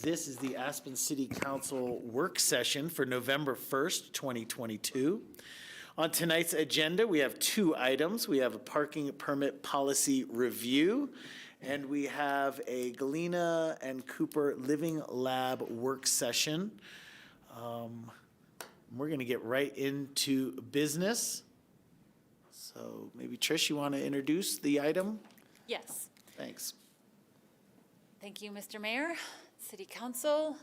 This is the Aspen City Council work session for November 1st, 2022. On tonight's agenda, we have two items. We have a parking permit policy review, and we have a Galena and Cooper Living Lab work session. We're going to get right into business. So maybe Trish, you want to introduce the item? Yes. Thanks. Thank you, Mr. Mayor, City Council.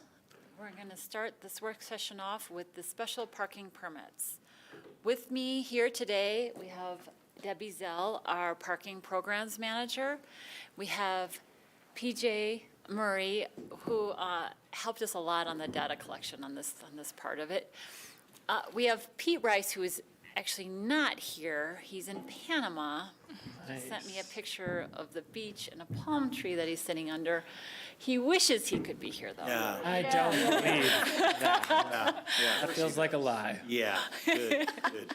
We're going to start this work session off with the special parking permits. With me here today, we have Debbie Zell, our parking programs manager. We have PJ Murray, who helped us a lot on the data collection on this part of it. We have Pete Rice, who is actually not here. He's in Panama. Nice. He sent me a picture of the beach and a palm tree that he's sitting under. He wishes he could be here, though. Yeah. I don't believe that. That feels like a lie. Yeah, good, good.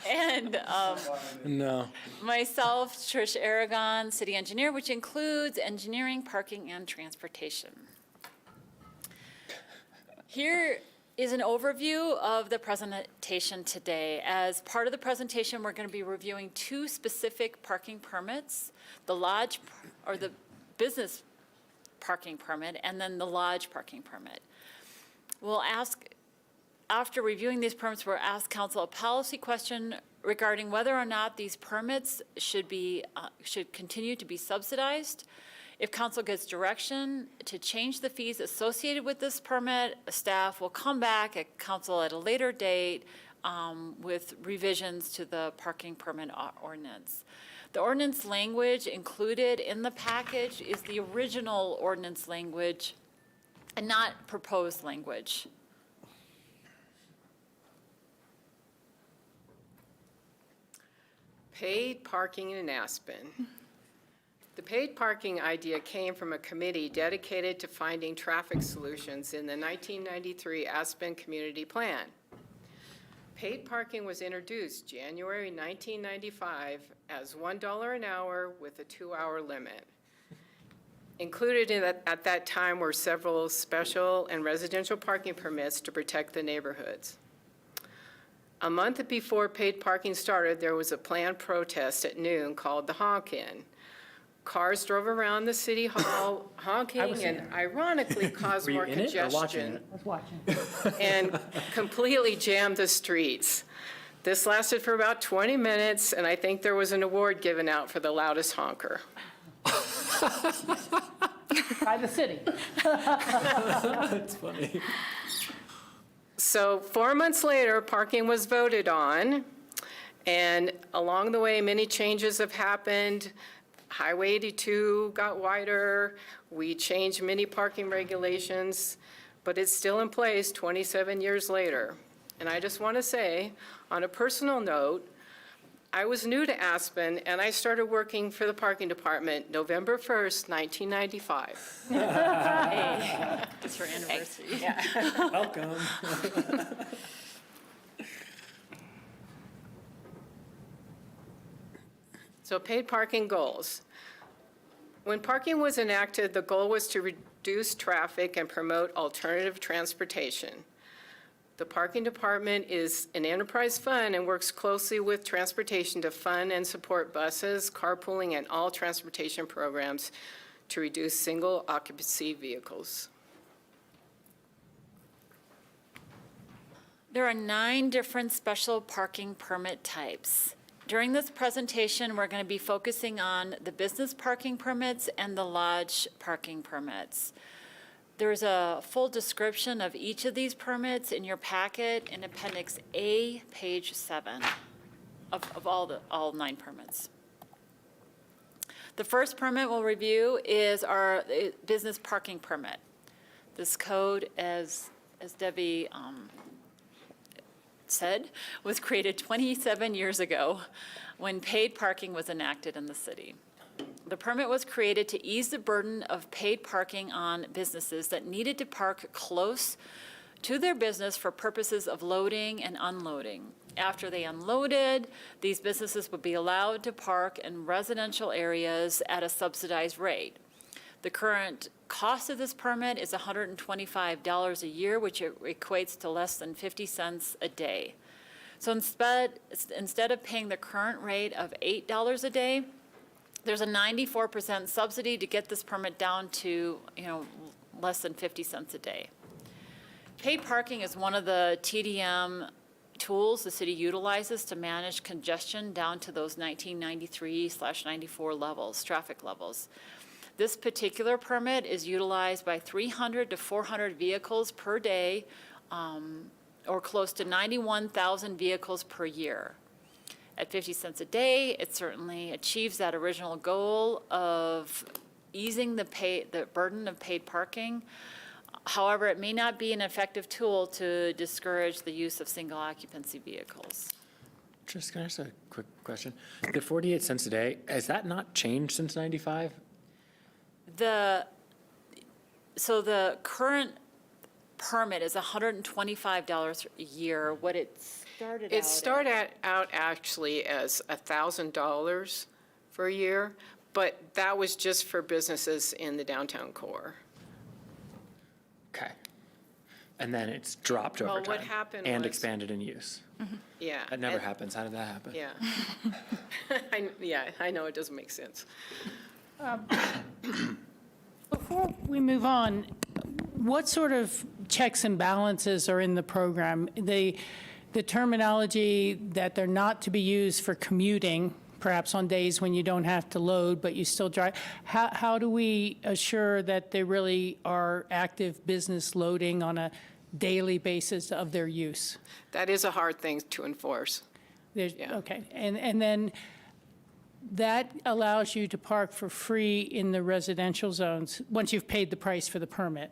And No. myself, Trish Aragon, city engineer, which includes engineering, parking, and transportation. Here is an overview of the presentation today. As part of the presentation, we're going to be reviewing two specific parking permits, the lodge or the business parking permit, and then the lodge parking permit. We'll ask, after reviewing these permits, we'll ask council a policy question regarding whether or not these permits should continue to be subsidized. If council gets direction to change the fees associated with this permit, staff will come back at council at a later date with revisions to the parking permit ordinance. The ordinance language included in the package is the original ordinance language and not proposed language. Paid parking in Aspen. The paid parking idea came from a committee dedicated to finding traffic solutions in the 1993 Aspen Community Plan. Paid parking was introduced January 1995 as $1 an hour with a 2-hour limit. Included at that time were several special and residential parking permits to protect the neighborhoods. A month before paid parking started, there was a planned protest at noon called the Honk-In. Cars drove around the city hall honking and ironically caused more congestion. I was watching. And completely jammed the streets. This lasted for about 20 minutes, and I think there was an award given out for the loudest honker. By the city. That's funny. So 4 months later, parking was voted on, and along the way, many changes have happened. Highway 82 got wider. We changed many parking regulations, but it's still in place 27 years later. And I just want to say, on a personal note, I was new to Aspen, and I started working for the parking department November 1st, 1995. Hey, it's for anniversary. Yeah. Welcome. So paid parking goals. When parking was enacted, the goal was to reduce traffic and promote alternative transportation. The parking department is an enterprise fund and works closely with transportation to fund and support buses, carpooling, and all transportation programs to reduce single occupancy vehicles. There are 9 different special parking permit types. During this presentation, we're going to be focusing on the business parking permits and the lodge parking permits. There's a full description of each of these permits in your packet in Appendix A, page 7 of all 9 permits. The first permit we'll review is our business parking permit. This code, as Debbie said, was created 27 years ago when paid parking was enacted in the city. The permit was created to ease the burden of paid parking on businesses that needed to park close to their business for purposes of loading and unloading. After they unloaded, these businesses would be allowed to park in residential areas at a subsidized rate. The current cost of this permit is $125 a year, which equates to less than 50 cents a day. So instead of paying the current rate of $8 a day, there's a 94% subsidy to get this permit down to, less than 50 cents a day. Paid parking is one of the TDM tools the city utilizes to manage congestion down to those 1993/94 levels, traffic levels. This particular permit is utilized by 300 to 400 vehicles per day, or close to 91,000 vehicles per year. At 50 cents a day, it certainly achieves that original goal of easing the burden of paid parking. However, it may not be an effective tool to discourage the use of single occupancy vehicles. Just can I ask a quick question? The 48 cents a day, has that not changed since 95? So the current permit is $125 a year. What it started out It started out actually as $1,000 for a year, but that was just for businesses in the downtown core. Okay. And then it's dropped over Well, time. what happened and was- expanded in use. Yeah. That never and- happens. How did that happen? Yeah. I know it doesn't make sense. Before we move on, what sort of checks and balances are in the program? The terminology that they're not to be used for commuting, perhaps on days when you don't have to load, but you still drive. How do we assure that they really are active business loading on a daily basis of their use? That is a hard thing to enforce. Yeah. Okay, and then that allows you to park for free in the residential zones, once you've paid the price for the permit.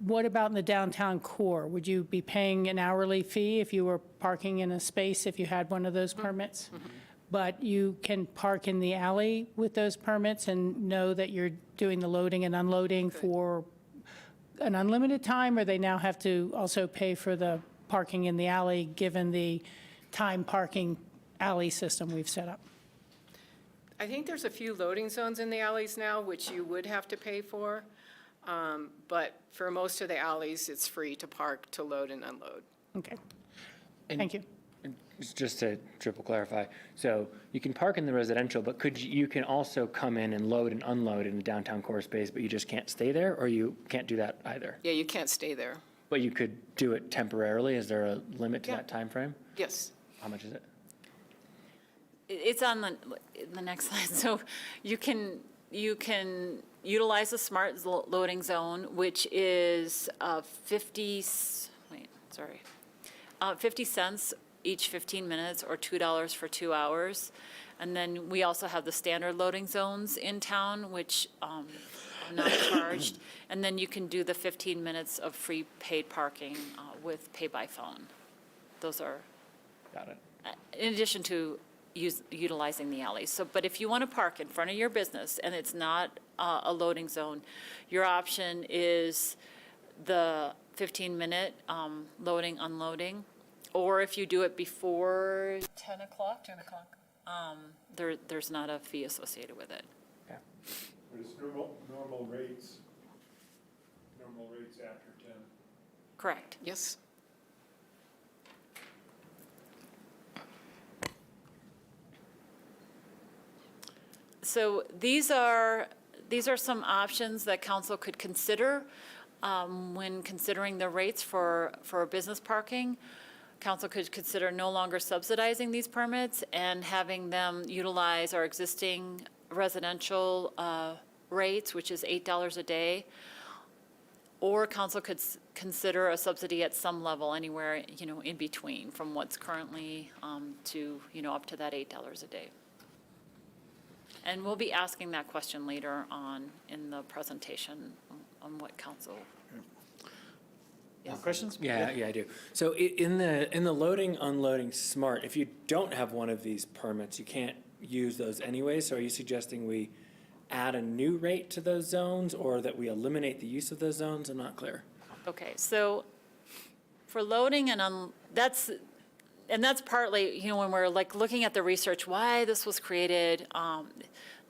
What about in the downtown core? Would you be paying an hourly fee if you were parking in a space, if you had one of those permits? But you can park in the alley with those permits and know that you're doing the loading and unloading for an unlimited time, or they now have to also pay for the parking in the alley, given the time parking alley system we've set up? I think there's a few loading zones in the alleys now, which you would have to pay for. But for most of the alleys, it's free to park, to load and unload. Okay, And- thank you. and just to triple clarify, so you can park in the residential, but you can also come in and load and unload in the downtown core space, but you just can't stay there, or you can't do that either? Yeah, you can't stay there. But you could do it temporarily? Is there a limit to Yeah. that time frame? Yes. How much is it? It's on the next slide. So you can utilize the smart loading zone, which is 50 cents each 15 minutes, or $2 for 2 hours. And then we also have the standard loading zones in town, which are not charged. And then you can do the 15 minutes of free paid parking with pay by phone. Those are, Got it. in addition to utilizing the alleys. So, but if you want to park in front of your business and it's not a loading zone, your option is the 15-minute loading, unloading. Or if you do it before 10 o'clock, there's not a fee associated with it. Okay. But it's normal rates after 10. Correct. Yes. So these are some options that council could consider when considering the rates for business parking. Council could consider no longer subsidizing these permits and having them utilize our existing residential rates, which is $8 a day. Or council could consider a subsidy at some level, anywhere, in between, from what's currently to, up to that $8 a day. And we'll be asking that question later on in the presentation on what council. More questions? Yeah, I do. So in the loading, unloading smart, if you don't have one of these permits, you can't use those anyway. So are you suggesting we add a new rate to those zones, or that we eliminate the use of those zones? I'm not clear. Okay, so for loading and that's partly, when we're like looking at the research, why this was created,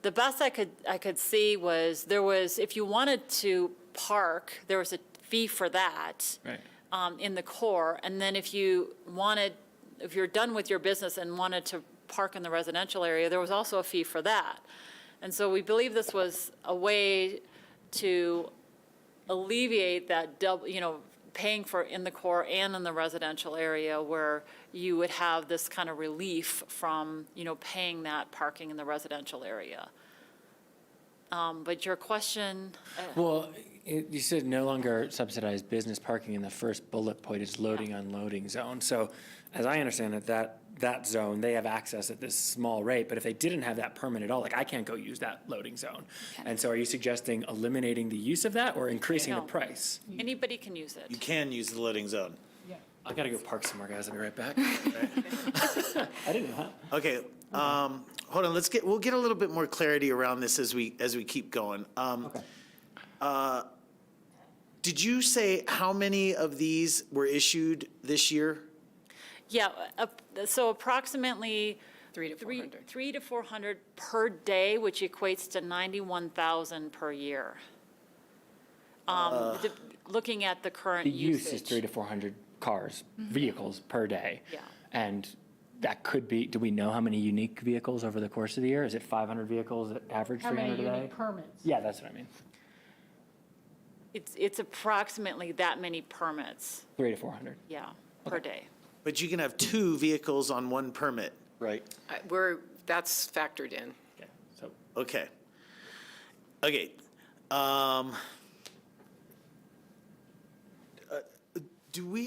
the best I could see was, if you wanted to park, there was a fee for that. Right. In the core, and then if you're done with your business and wanted to park in the residential area, there was also a fee for that. And so we believe this was a way to alleviate that paying for in the core and in the residential area, where you would have this kind of relief from, paying that parking in the residential area. But your question, Well, you said no longer subsidized business parking in the first bullet point is loading, unloading zone. So as I understand it, that zone, they have access at this small rate, but if they didn't have that permit at all, like I can't go use that loading zone. And so are you suggesting eliminating the use of that or increasing the No. price? anybody can use You it. can use the loading zone. I gotta go park somewhere, guys. I'll be right back. I didn't know that. Okay, hold on, we'll get a little bit more clarity around this as we keep going. Did you say how many of these were issued this year? Yeah, so approximately 300 to 400. 300 to 400 per day, which equates to 91,000 per year. Looking at the current The usage. use is 300 to 400 cars, vehicles per day. Yeah. And that could be, do we know how many unique vehicles over the course of the year? Is it 500 vehicles, average How 300 a many day? unique permits? Yeah, that's what I mean. It's approximately that many permits, 300 to 400. yeah, per day. But you can have 2 vehicles on 1 permit. Right. That's factored in. Okay, so Okay. Okay.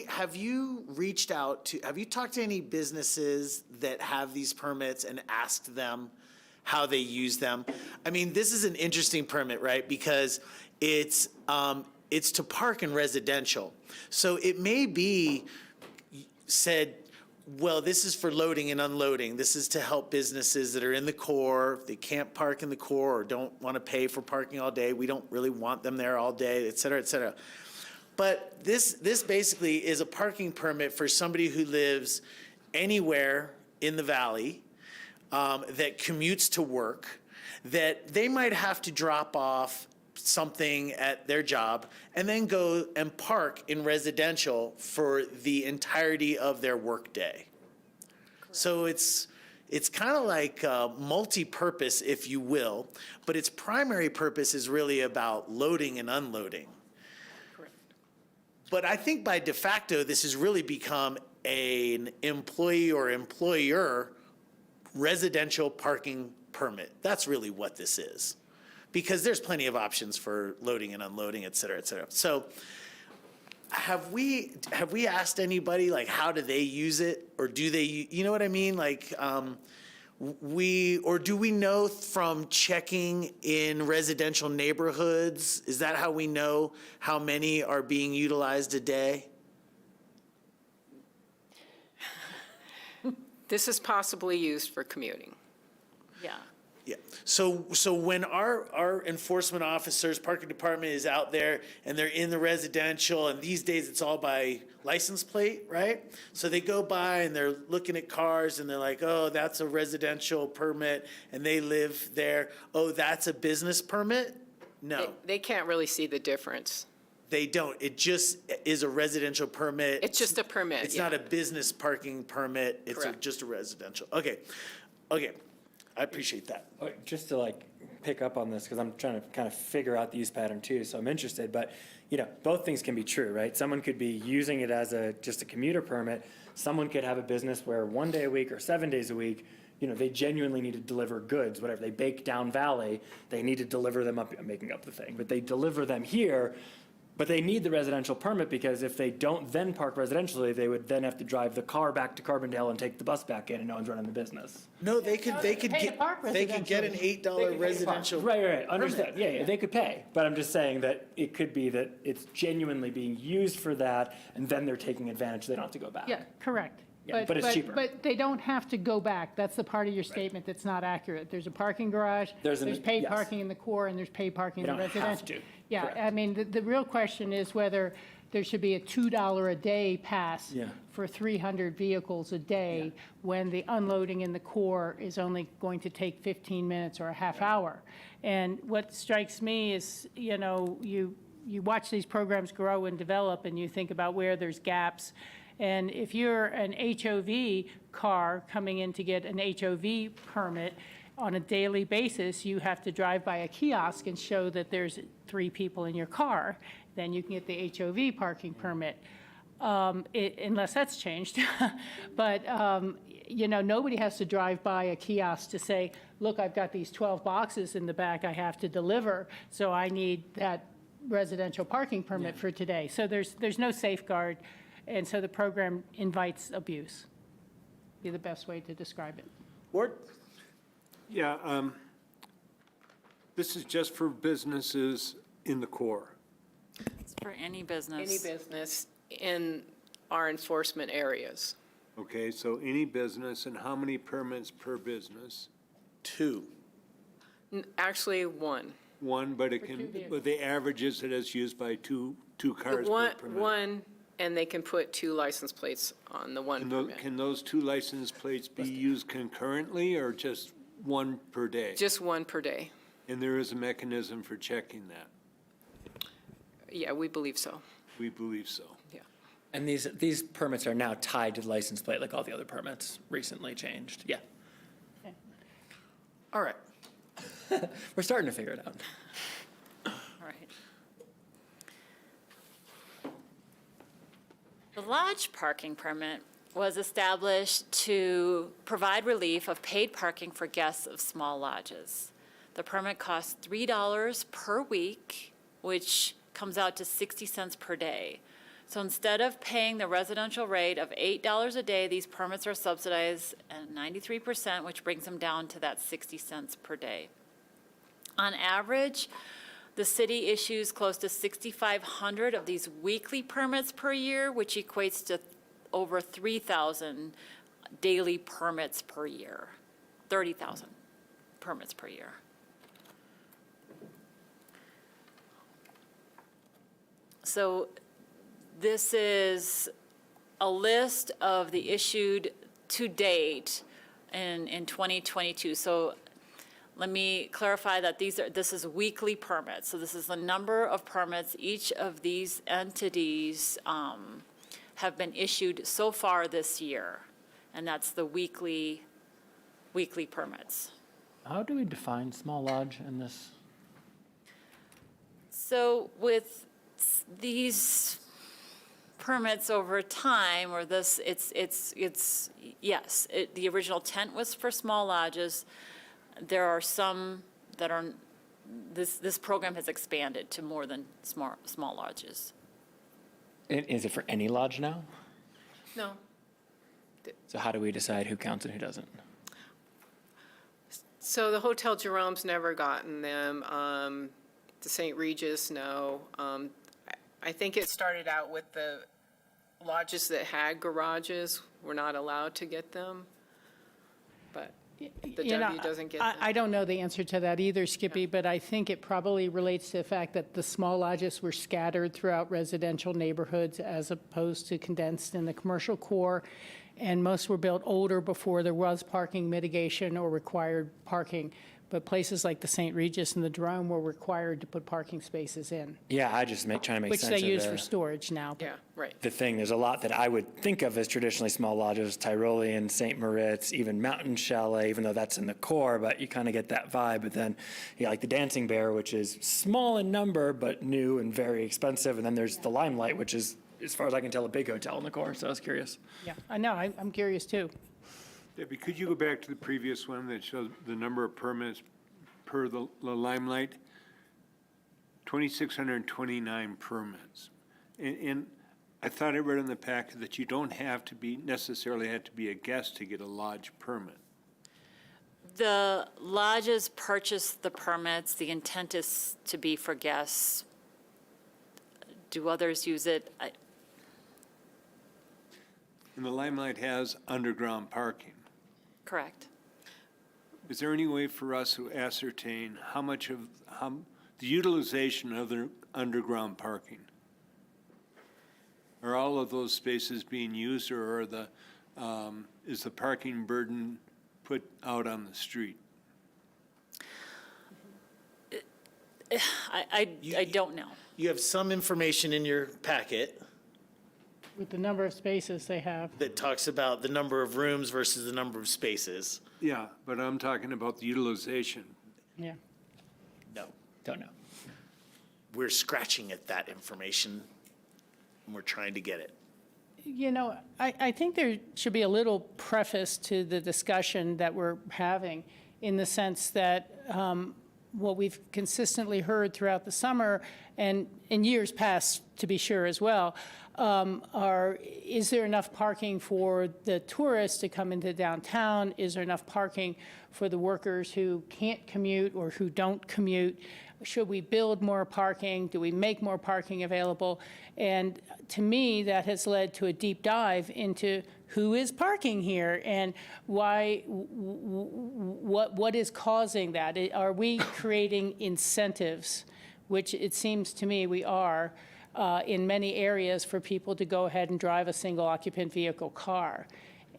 Have you talked to any businesses that have these permits and asked them how they use them? I mean, this is an interesting permit, right? Because it's to park in residential. So it may be said, well, this is for loading and unloading. This is to help businesses that are in the core. If they can't park in the core or don't want to pay for parking all day, we don't really want them there all day, et cetera, et cetera. But this basically is a parking permit for somebody who lives anywhere in the valley, that commutes to work, that they might have to drop off something at their job and then go and park in residential for the entirety of their workday. So it's kind of like multi-purpose, if you will, but its primary purpose is really about loading and unloading. But I think by de facto, this has really become an employee or employer residential parking permit. That's really what this is. Because there's plenty of options for loading and unloading, et cetera, et cetera. So have we asked anybody, like, how do they use it? Or do they, you know what I mean? Like, do we know from checking in residential neighborhoods? Is that how we know how many are being utilized a day? This is possibly used for commuting. Yeah. Yeah, so when our enforcement officers, parking department is out there and they're in the residential, and these days it's all by license plate, right? So they go by and they're looking at cars and they're like, oh, that's a residential permit and they live there. Oh, that's a business permit? No, They can't really see the difference. they don't. It just is a residential permit. It's just a permit, It's yeah. not a business parking permit. It's Correct. just a residential. Okay. I appreciate that. just to like pick up on this, because I'm trying to kind of figure out the use pattern too, so I'm interested, but, both things can be true, right? Someone could be using it as just a commuter permit. Someone could have a business where 1 day a week or 7 days a week, they genuinely need to deliver goods, whatever. They bake down valley, they need to deliver them up, I'm making up the thing, but they deliver them here, but they need the residential permit because if they don't then park residentially, they would then have to drive the car back to Carbondale and take the bus back in, and no one's running the business. No, they could pay to park get an $8 residential. Right, understood, yeah, they could pay, but I'm just saying that it could be that it's genuinely being used for that, and then they're taking advantage, they don't have to go back. Yeah, correct. Yeah, but it's cheaper. But they don't have to go back. That's the part of your statement that's not accurate. There's a parking garage, There's paid yes. parking in the core, and there's paid parking They in the don't have residential. to. Yeah, Correct. I mean, the real question is whether there should be a $2 a day pass Yeah. for 300 vehicles a day, when the unloading in the core is only going to take 15 minutes or a half hour. And what strikes me is, you watch these programs grow and develop, and you think about where there's gaps. And if you're an HOV car coming in to get an HOV permit, on a daily basis, you have to drive by a kiosk and show that there's 3 people in your car. Then you can get the HOV parking permit, unless that's changed. But, nobody has to drive by a kiosk to say, look, I've got these 12 boxes in the back I have to deliver, so I need that residential parking permit for today. So there's no safeguard, and so the program invites abuse, be the best way to describe it. Ward? Yeah, this is just for businesses in the core. It's for any business. Any business in our enforcement areas. Okay, so any business, and how many permits per business? 2. Actually, one. One, but it can, but the average is it is used by two cars per One, permit. and they can put 2 license plates on the one permit. Can those 2 license plates be used concurrently or just one per day? Just 1 per day. And there is a mechanism for checking that? Yeah, we believe so. We believe so. Yeah. And these permits are now tied to the license plate, like all the other permits recently changed. Yeah. All right. We're starting to figure it out. All right. The lodge parking permit was established to provide relief of paid parking for guests of small lodges. The permit costs $3 per week, which comes out to 60 cents per day. So instead of paying the residential rate of $8 a day, these permits are subsidized at 93%, which brings them down to that 60 cents per day. On average, the city issues close to 6,500 of these weekly permits per year, which equates to over 3,000 daily permits per year, 30,000 permits per year. So this is a list of the issued to date in 2022. So let me clarify that this is weekly permits. So this is the number of permits each of these entities have been issued so far this year. And that's the weekly permits. How do we define small lodge in this? So with these permits over time, or this, yes, the original tent was for small lodges. There are some that are, this program has expanded to more than small lodges. Is it for any lodge now? No. So how do we decide who counts and who doesn't? So the Hotel Jerome's never gotten them. The St. Regis, no. I think it started out with the lodges that had garages were not allowed to get them. But the W doesn't get them. I don't know the answer to that either, Skippy, but I think it probably relates to the fact that the small lodges were scattered throughout residential neighborhoods as opposed to condensed in the commercial core, and most were built older before there was parking mitigation or required parking. But places like the St. Regis and the Jerome were required to put parking spaces in, Yeah, I just trying to make which sense they of use for storage now. Yeah, right. the thing. There's a lot that I would think of as traditionally small lodges, Tyrolean, St. Moritz, even Mountain Chalet, even though that's in the core, but you kind of get that vibe. But then, like the Dancing Bear, which is small in number, but new and very expensive. And then there's the Limelight, which is, as far as I can tell, a big hotel in the core. So I was curious. Yeah, I know, I'm curious too. Debbie, could you go back to the previous one that shows the number of permits per the Limelight? 2,629 permits. And I thought I read in the packet that you don't have to necessarily have to be a guest to get a lodge permit. The lodges purchase the permits. The intent is to be for guests. Do others use it? And the Limelight has underground parking. Correct. Is there any way for us to ascertain how much of the utilization of the underground parking? Are all of those spaces being used, or is the parking burden put out on the street? I don't know. You have some information in your packet With the number of spaces they have. that talks about the number of rooms versus the number of spaces. Yeah, but I'm talking about the utilization. Yeah. No. Don't know. We're scratching at that information, and we're trying to get it. You know, I think there should be a little preface to the discussion that we're having, in the sense that what we've consistently heard throughout the summer and in years past, to be sure as well, is there enough parking for the tourists to come into downtown? Is there enough parking for the workers who can't commute or who don't commute? Should we build more parking? Do we make more parking available? And to me, that has led to a deep dive into who is parking here and why, what is causing that? Are we creating incentives, which it seems to me we are, in many areas for people to go ahead and drive a single occupant vehicle car?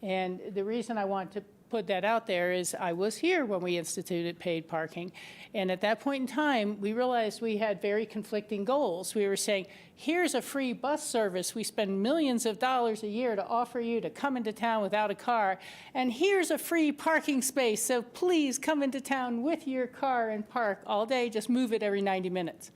And the reason I want to put that out there is I was here when we instituted paid parking. And at that point in time, we realized we had very conflicting goals. We were saying, here's a free bus service. We spend millions of dollars a year to offer you to come into town without a car. And here's a free parking space. So please come into town with your car and park all day. Just move it every 90 minutes.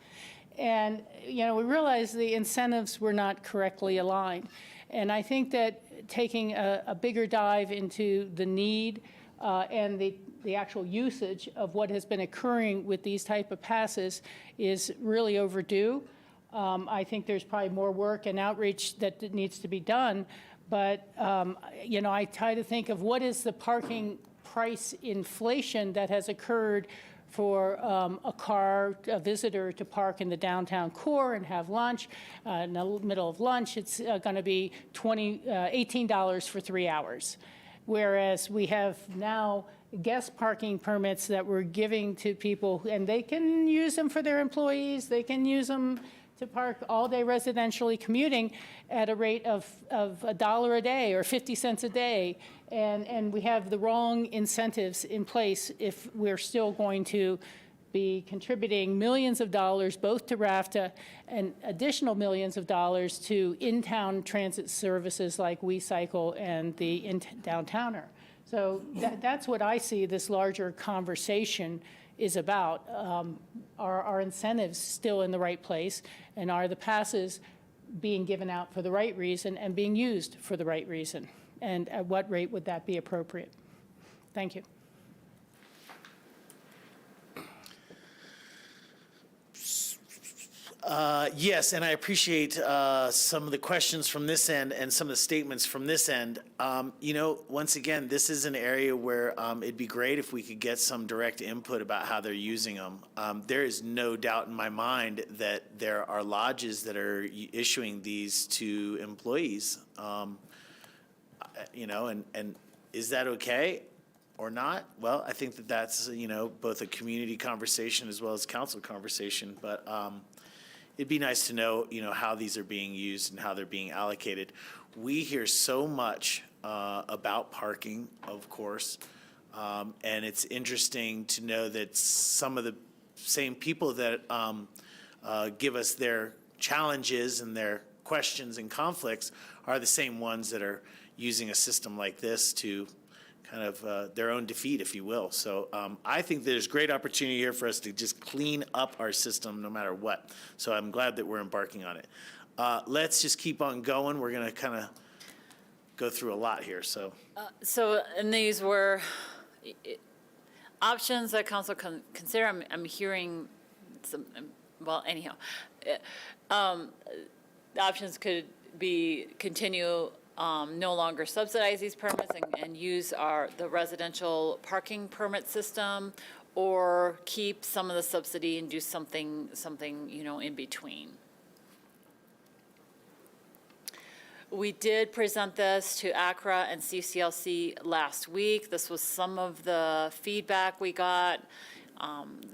And, you know, we realized the incentives were not correctly aligned. And I think that taking a bigger dive into the need and the actual usage of what has been occurring with these type of passes is really overdue. I think there's probably more work and outreach that needs to be done. But, you know, I try to think of what is the parking price inflation that has occurred for a visitor to park in the downtown core and have lunch. In the middle of lunch, it's going to be $18 for 3 hours. Whereas we have now guest parking permits that we're giving to people, and they can use them for their employees. They can use them to park all day residentially commuting at a rate of $1 a day or 50 cents a day. And we have the wrong incentives in place if we're still going to be contributing millions of dollars both to RAFTA and additional millions of dollars to in-town transit services like WeCycle and the Downtowner. So that's what I see this larger conversation is about. Are our incentives still in the right place? And are the passes being given out for the right reason and being used for the right reason? And at what rate would that be appropriate? Thank you. Yes, and I appreciate some of the questions from this end and some of the statements from this end. You know, once again, this is an area where it'd be great if we could get some direct input about how they're using them. There is no doubt in my mind that there are lodges that are issuing these to employees. You know, and is that okay or not? Well, I think that that's, you know, both a community conversation as well as council conversation, but it'd be nice to know, you know, how these are being used and how they're being allocated. We hear so much about parking, of course, and it's interesting to know that some of the same people that give us their challenges and their questions and conflicts are the same ones that are using a system like this to kind of their own defeat, if you will. So I think there's great opportunity here for us to just clean up our system no matter what. So I'm glad that we're embarking on it. Let's just keep on going. We're going to kind of go through a lot here. So And these were options that council can consider. I'm hearing some, well, anyhow. The options could be continue no longer subsidize these permits and use the residential parking permit system, or keep some of the subsidy and do something, you know, in between. We did present this to ACRA and CCLC last week. This was some of the feedback we got,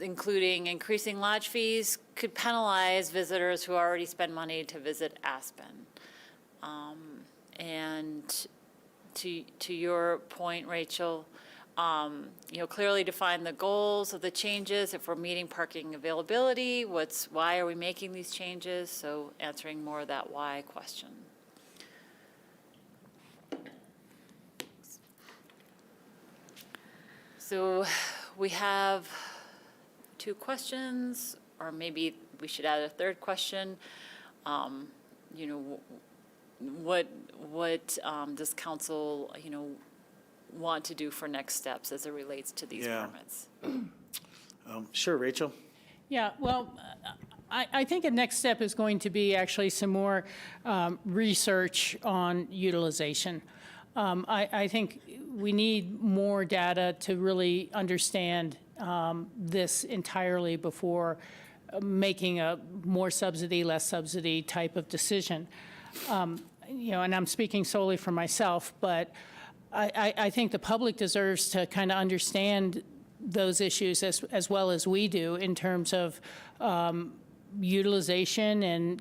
including increasing lodge fees could penalize visitors who already spend money to visit Aspen. And to your point, Rachel, clearly define the goals of the changes, if we're meeting parking availability, why are we making these changes? So answering more of that why question. So we have 2 questions, or maybe we should add a third question. What does council, want to do for next steps as it relates to these Yeah. permits? Sure, Rachel? Yeah, well, I think a next step is going to be actually some more research on utilization. I think we need more data to really understand this entirely before making a more subsidy, less subsidy type of decision. And I'm speaking solely for myself, but I think the public deserves to kind of understand those issues as well as we do in terms of utilization and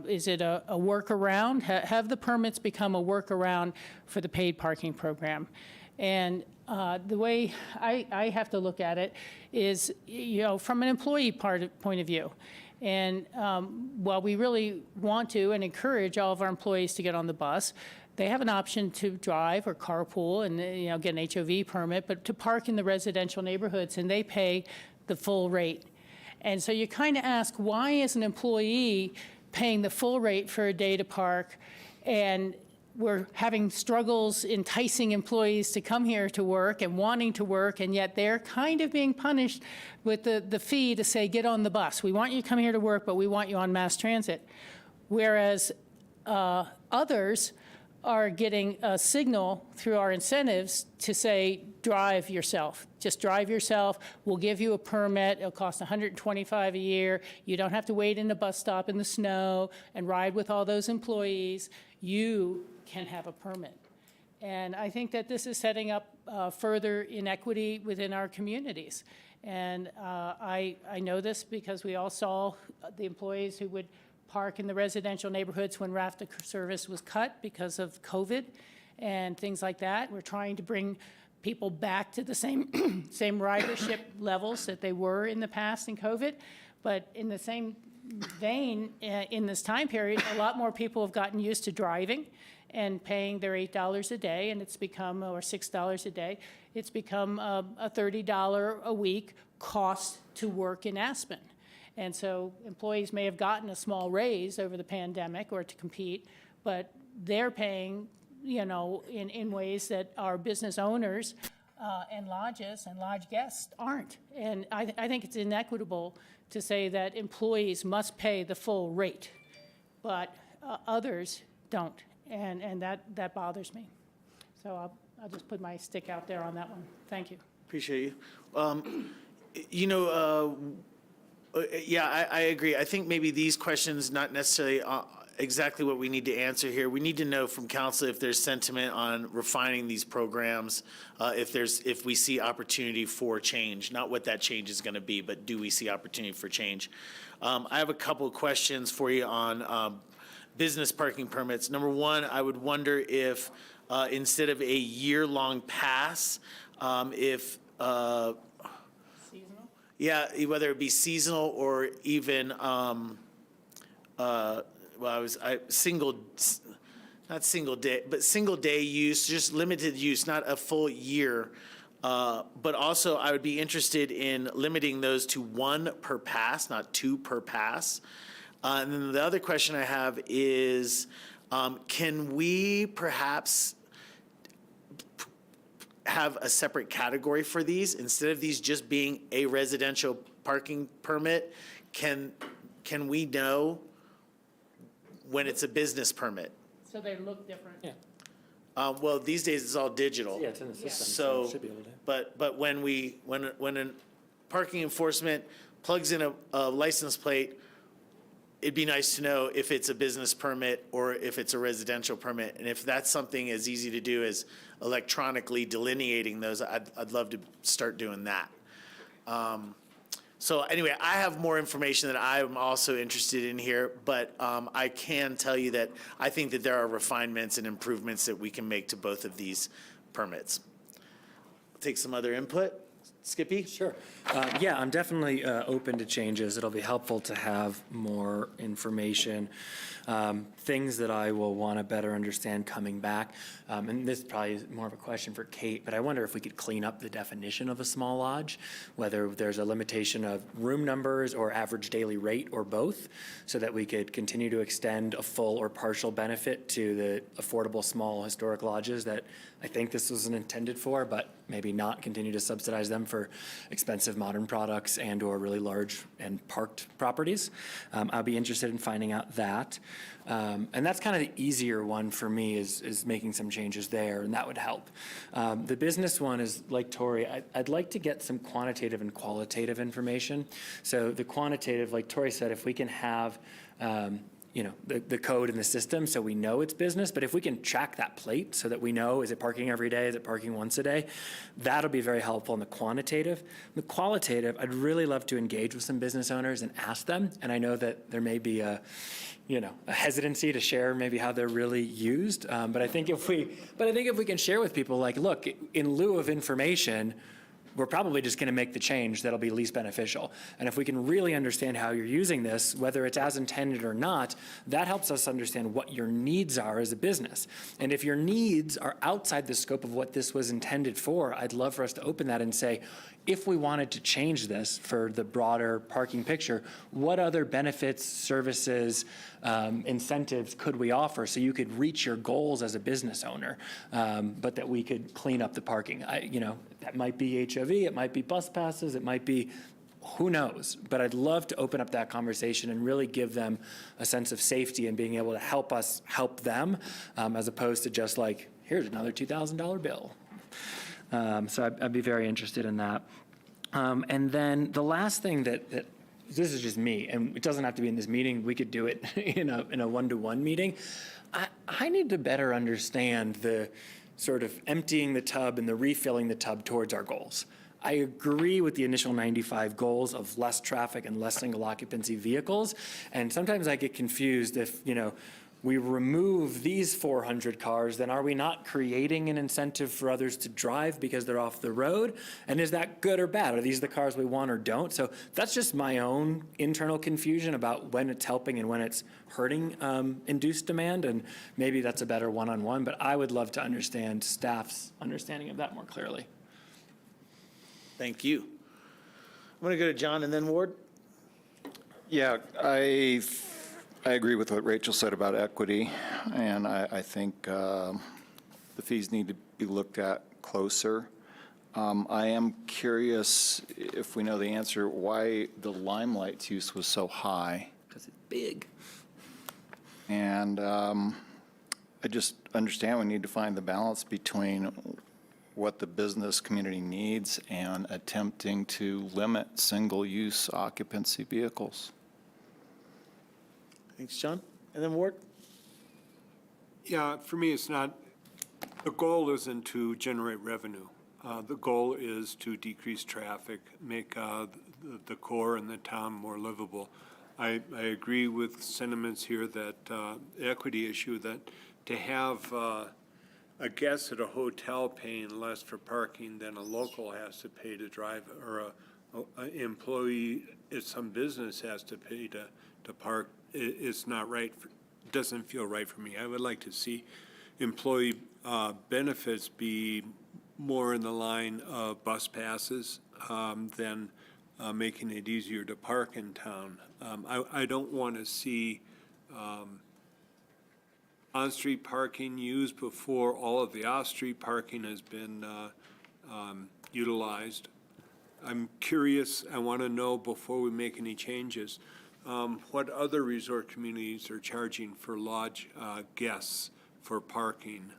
is it a workaround? Have the permits become a workaround for the paid parking program? And the way I have to look at it is, from an employee point of view. And while we really want to and encourage all of our employees to get on the bus, they have an option to drive or carpool and, get an HOV permit, but to park in the residential neighborhoods, and they pay the full rate. And so you kind of ask, why is an employee paying the full rate for a day to park, and we're having struggles enticing employees to come here to work and wanting to work, and yet they're kind of being punished with the fee to say, get on the bus. We want you to come here to work, but we want you on mass transit. Whereas others are getting a signal through our incentives to say, drive yourself. Just drive yourself. We'll give you a permit. It'll cost $125 a year. You don't have to wait in a bus stop in the snow and ride with all those employees. You can have a permit. And I think that this is setting up further inequity within our communities. And I know this because we all saw the employees who would park in the residential neighborhoods when RAFTA service was cut because of COVID and things like that. We're trying to bring people back to the same same ridership levels that they were in the past in COVID. But in the same vein, in this time period, a lot more people have gotten used to driving and paying their $8 a day, and it's become, or $6 a day, it's become a $30 a week cost to work in Aspen. And so employees may have gotten a small raise over the pandemic or to compete, but they're paying, in ways that our business owners and lodges and lodge guests aren't. And I think it's inequitable to say that employees must pay the full rate, but others don't. And that bothers me. So I'll just put my stick out there on that one. Thank you. Appreciate you. Yeah, I agree. I think maybe these questions, not necessarily exactly what we need to answer here. We need to know from council if there's sentiment on refining these programs, if we see opportunity for change, not what that change is going to be, but do we see opportunity for change? I have a couple of questions for you on business parking permits. Number one, I would wonder if instead of a year-long pass, if yeah, whether it be seasonal or even, single day use, just limited use, not a full year. But also I would be interested in limiting those to 1 per pass, not 2 per pass. And then the other question I have is, can we perhaps have a separate category for these instead of these just being a residential parking permit? Can we know when it's a business permit? So they look different. Yeah. Well, these days it's all digital. Yeah, it's in the system, So, it should be able to. but when a parking enforcement plugs in a license plate, it'd be nice to know if it's a business permit or if it's a residential permit. And if that's something as easy to do as electronically delineating those, I'd love to start doing that. So anyway, I have more information that I'm also interested in here, but I can tell you that I think that there are refinements and improvements that we can make to both of these permits. Take some other input. Skippy? Sure. Yeah, I'm definitely open to changes. It'll be helpful to have more information, things that I will want to better understand coming back. And this probably is more of a question for Kate, but I wonder if we could clean up the definition of a small lodge, whether there's a limitation of room numbers or average daily rate or both, so that we could continue to extend a full or partial benefit to the affordable small historic lodges that I think this was intended for, but maybe not continue to subsidize them for expensive modern products and or really large and parked properties. I'll be interested in finding out that. And that's kind of the easier one for me is making some changes there, and that would help. The business one is, like Tori, I'd like to get some quantitative and qualitative information. So the quantitative, like Tori said, if we can have the code in the system so we know it's business, but if we can track that plate so that we know, is it parking every day, is it parking once a day, that'll be very helpful in the quantitative. The qualitative, I'd really love to engage with some business owners and ask them, and I know that there may be a hesitancy to share maybe how they're really used, but I think if we can share with people, like, look, in lieu of information, we're probably just going to make the change that'll be least beneficial. And if we can really understand how you're using this, whether it's as intended or not, that helps us understand what your needs are as a business. And if your needs are outside the scope of what this was intended for, I'd love for us to open that and say, if we wanted to change this for the broader parking picture, what other benefits, services, incentives could we offer so you could reach your goals as a business owner, but that we could clean up the parking? That might be HOV, it might be bus passes, it might be who knows, but I'd love to open up that conversation and really give them a sense of safety and being able to help us help them, as opposed to just like, here's another $2,000 bill. So I'd be very interested in that. And then the last thing that this is just me, and it doesn't have to be in this meeting. We could do it in a one-to-one meeting. I need to better understand the sort of emptying the tub and the refilling the tub towards our goals. I agree with the initial 95 goals of less traffic and less single occupancy vehicles. And sometimes I get confused if, we remove these 400 cars, then are we not creating an incentive for others to drive because they're off the road? And is that good or bad? Are these the cars we want or don't? So that's just my own internal confusion about when it's helping and when it's hurting induced demand. And maybe that's a better one-on-one, but I would love to understand staff's understanding of that more clearly. Thank you. I'm going to go to John and then Ward. Yeah, I agree with what Rachel said about equity, and I think the fees need to be looked at closer. I am curious, if we know the answer, why the Limelight's use was so high. Because it's big. And I just understand we need to find the balance between what the business community needs and attempting to limit single-use occupancy vehicles. Thanks, John. And then Ward? Yeah, for me, it's not, the goal isn't to generate revenue. The goal is to decrease traffic, make the core and the town more livable. I agree with sentiments here that the equity issue, that to have a guest at a hotel paying less for parking than a local has to pay to drive, or an employee at some business has to pay to park, it's not right, doesn't feel right for me. I would like to see employee benefits be more in the line of bus passes than making it easier to park in town. I don't want to see on-street parking used before all of the off-street parking has been utilized. I'm curious, I want to know before we make any changes, what other resort communities are charging for lodge guests for parking.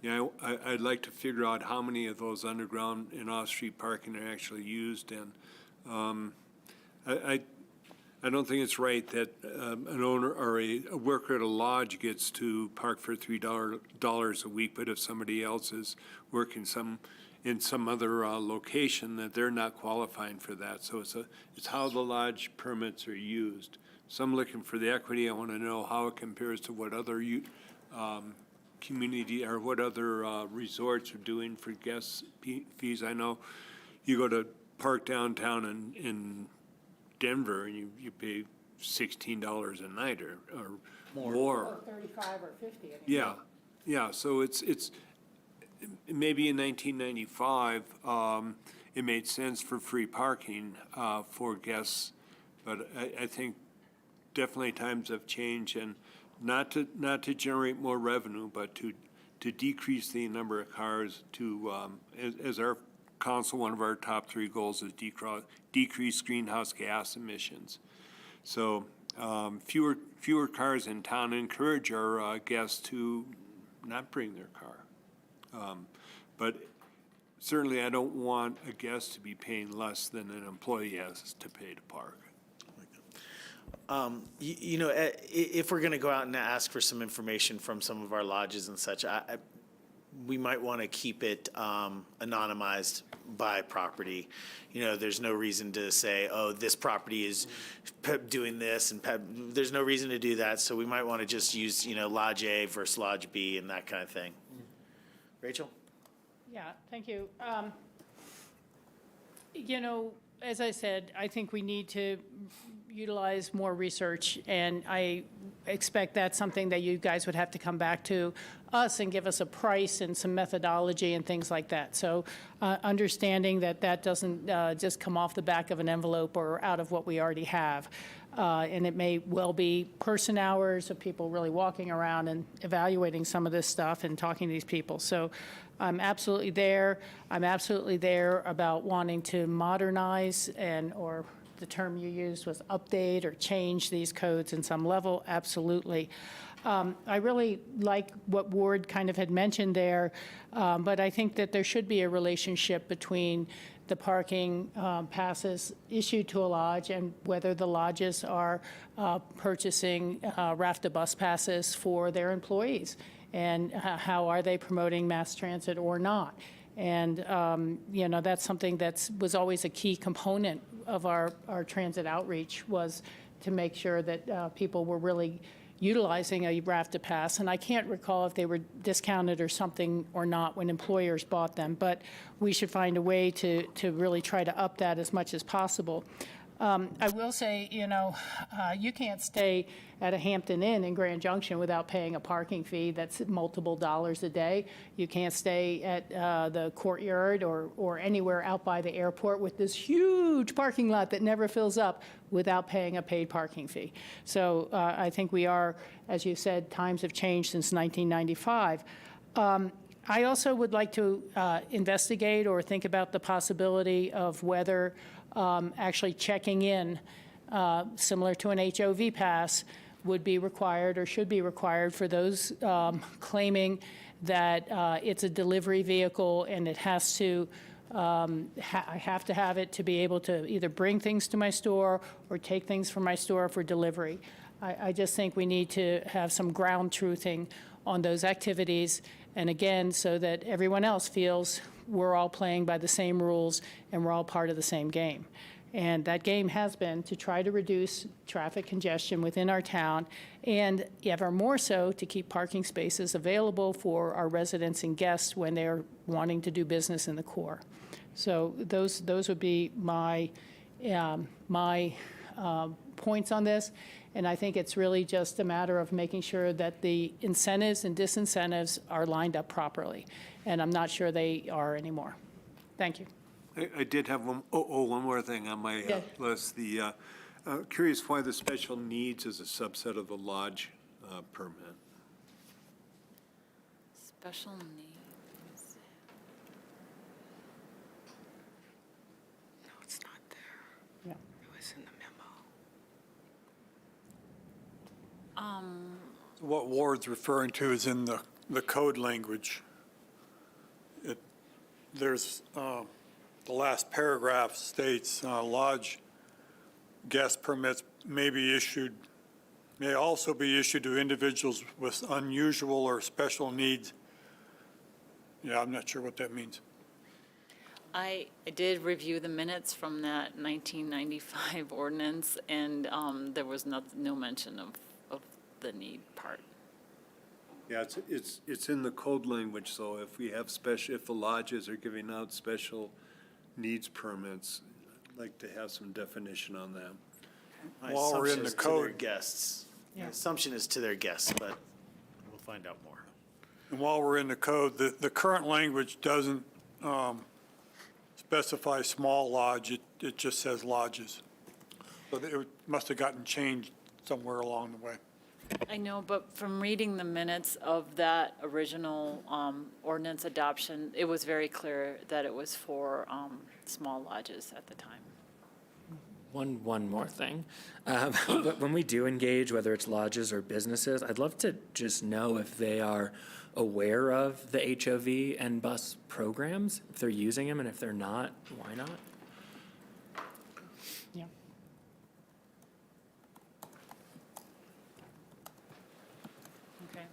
I'd like to figure out how many of those underground and off-street parking are actually used, and I don't think it's right that an owner or a worker at a lodge gets to park for $3 a week, but if somebody else is working some in some other location, that they're not qualifying for that. So it's how the lodge permits are used. So I'm looking for the equity. I want to know how it compares to what other community or what other resorts are doing for guest fees. I know you go to park downtown in Denver and you pay $16 a night or more. 35 or 50. Yeah, so it's maybe in 1995, it made sense for free parking for guests, but I think definitely times have changed, and not to generate more revenue, but to decrease the number of cars to, as our council, one of our top 3 goals is decrease greenhouse gas emissions. So fewer cars in town, encourage our guests to not bring their car. But certainly I don't want a guest to be paying less than an employee has to pay to park. If we're going to go out and ask for some information from some of our lodges and such, we might want to keep it anonymized by property. There's no reason to say, oh, this property is doing this, and there's no reason to do that. So we might want to just use, Lodge A versus Lodge B and that kind of thing. Rachel? Yeah, thank you. As I said, I think we need to utilize more research, and I expect that's something that you guys would have to come back to us and give us a price and some methodology and things like that. So understanding that doesn't just come off the back of an envelope or out of what we already have. And it may well be person hours of people really walking around and evaluating some of this stuff and talking to these people. So I'm absolutely there. I'm absolutely there about wanting to modernize or the term you used was update or change these codes in some level, absolutely. I really like what Ward kind of had mentioned there, but I think that there should be a relationship between the parking passes issued to a lodge and whether the lodges are purchasing RAFTA bus passes for their employees, and how are they promoting mass transit or not. And, that's something that was always a key component of our transit outreach, was to make sure that people were really utilizing a RAFTA pass. And I can't recall if they were discounted or something or not when employers bought them, but we should find a way to really try to up that as much as possible. I will say, you can't stay at a Hampton Inn in Grand Junction without paying a parking fee that's multiple dollars a day. You can't stay at the Courtyard or anywhere out by the airport with this huge parking lot that never fills up without paying a paid parking fee. So I think we are, as you said, times have changed since 1995. I also would like to investigate or think about the possibility of whether actually checking in, similar to an HOV pass, would be required or should be required for those claiming that it's a delivery vehicle and it has to, I have to have it to be able to either bring things to my store or take things from my store for delivery. I just think we need to have some ground truthing on those activities, and again, so that everyone else feels we're all playing by the same rules and we're all part of the same game. And that game has been to try to reduce traffic congestion within our town, and ever more so to keep parking spaces available for our residents and guests when they're wanting to do business in the core. So those would be my points on this. And I think it's really just a matter of making sure that the incentives and disincentives are lined up properly. And I'm not sure they are anymore. Thank you. I did have one more thing on my list. Curious why the special needs is a subset of the lodge permit. Special needs. No, it's not there. Yeah. It was in the memo. What Ward's referring to is in the code language. There's, the last paragraph states, lodge guest permits may also be issued to individuals with unusual or special needs. Yeah, I'm not sure what that means. I did review the minutes from that 1995 ordinance, and there was no mention of the need part. Yeah, it's in the code language, so if we have if the lodges are giving out special needs permits, I'd like to have some definition on that. My While we're in assumption the is to their code- guests. The assumption is to their guests, but we'll find out more. And while we're in the code, the current language doesn't specify small lodge, it just says lodges. So it must have gotten changed somewhere along the way. I know, but from reading the minutes of that original ordinance adoption, it was very clear that it was for small lodges at the time. One more thing. But when we do engage, whether it's lodges or businesses, I'd love to just know if they are aware of the HOV and bus programs, if they're using them, and if they're not, why not? Yeah. Okay.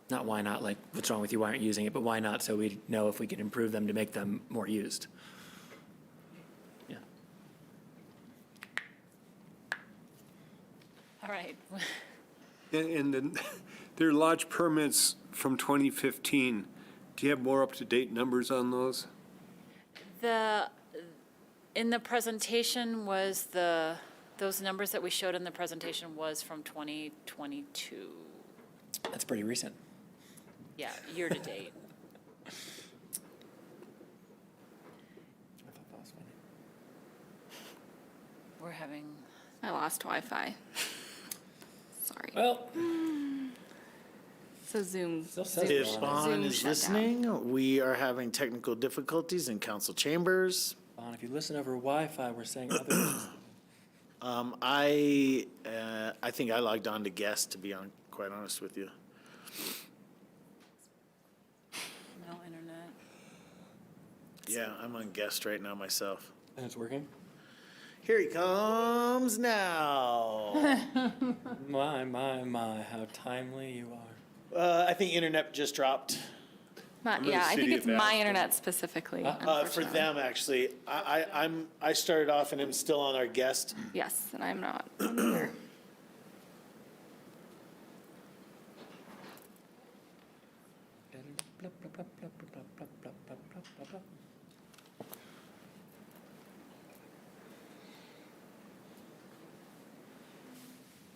Not why not, like, what's wrong with you, why aren't you using it, but why not, so we know if we can improve them to make them more used. Yeah. All right. And then there are lodge permits from 2015. Do you have more up-to-date numbers on those? In the presentation was those numbers that we showed in the presentation was from 2022. That's pretty recent. Yeah, year to date. We're having, I lost Wi-Fi. Sorry. Well, So Zoom. still says If we're on. Bon Zoom is shut down. listening, we are having technical difficulties in council chambers. Bon, if you listen over Wi-Fi, we're saying other. I think I logged on to guest, to be quite honest with you. no internet. Yeah, I'm on guest right now myself. And it's working? Here he comes now. My, how timely you are. I think internet just dropped. Yeah, I think city it's of my Aspen. internet specifically. For unfortunately. them, actually. I started off and I'm still on our guest. Yes, and I'm not either.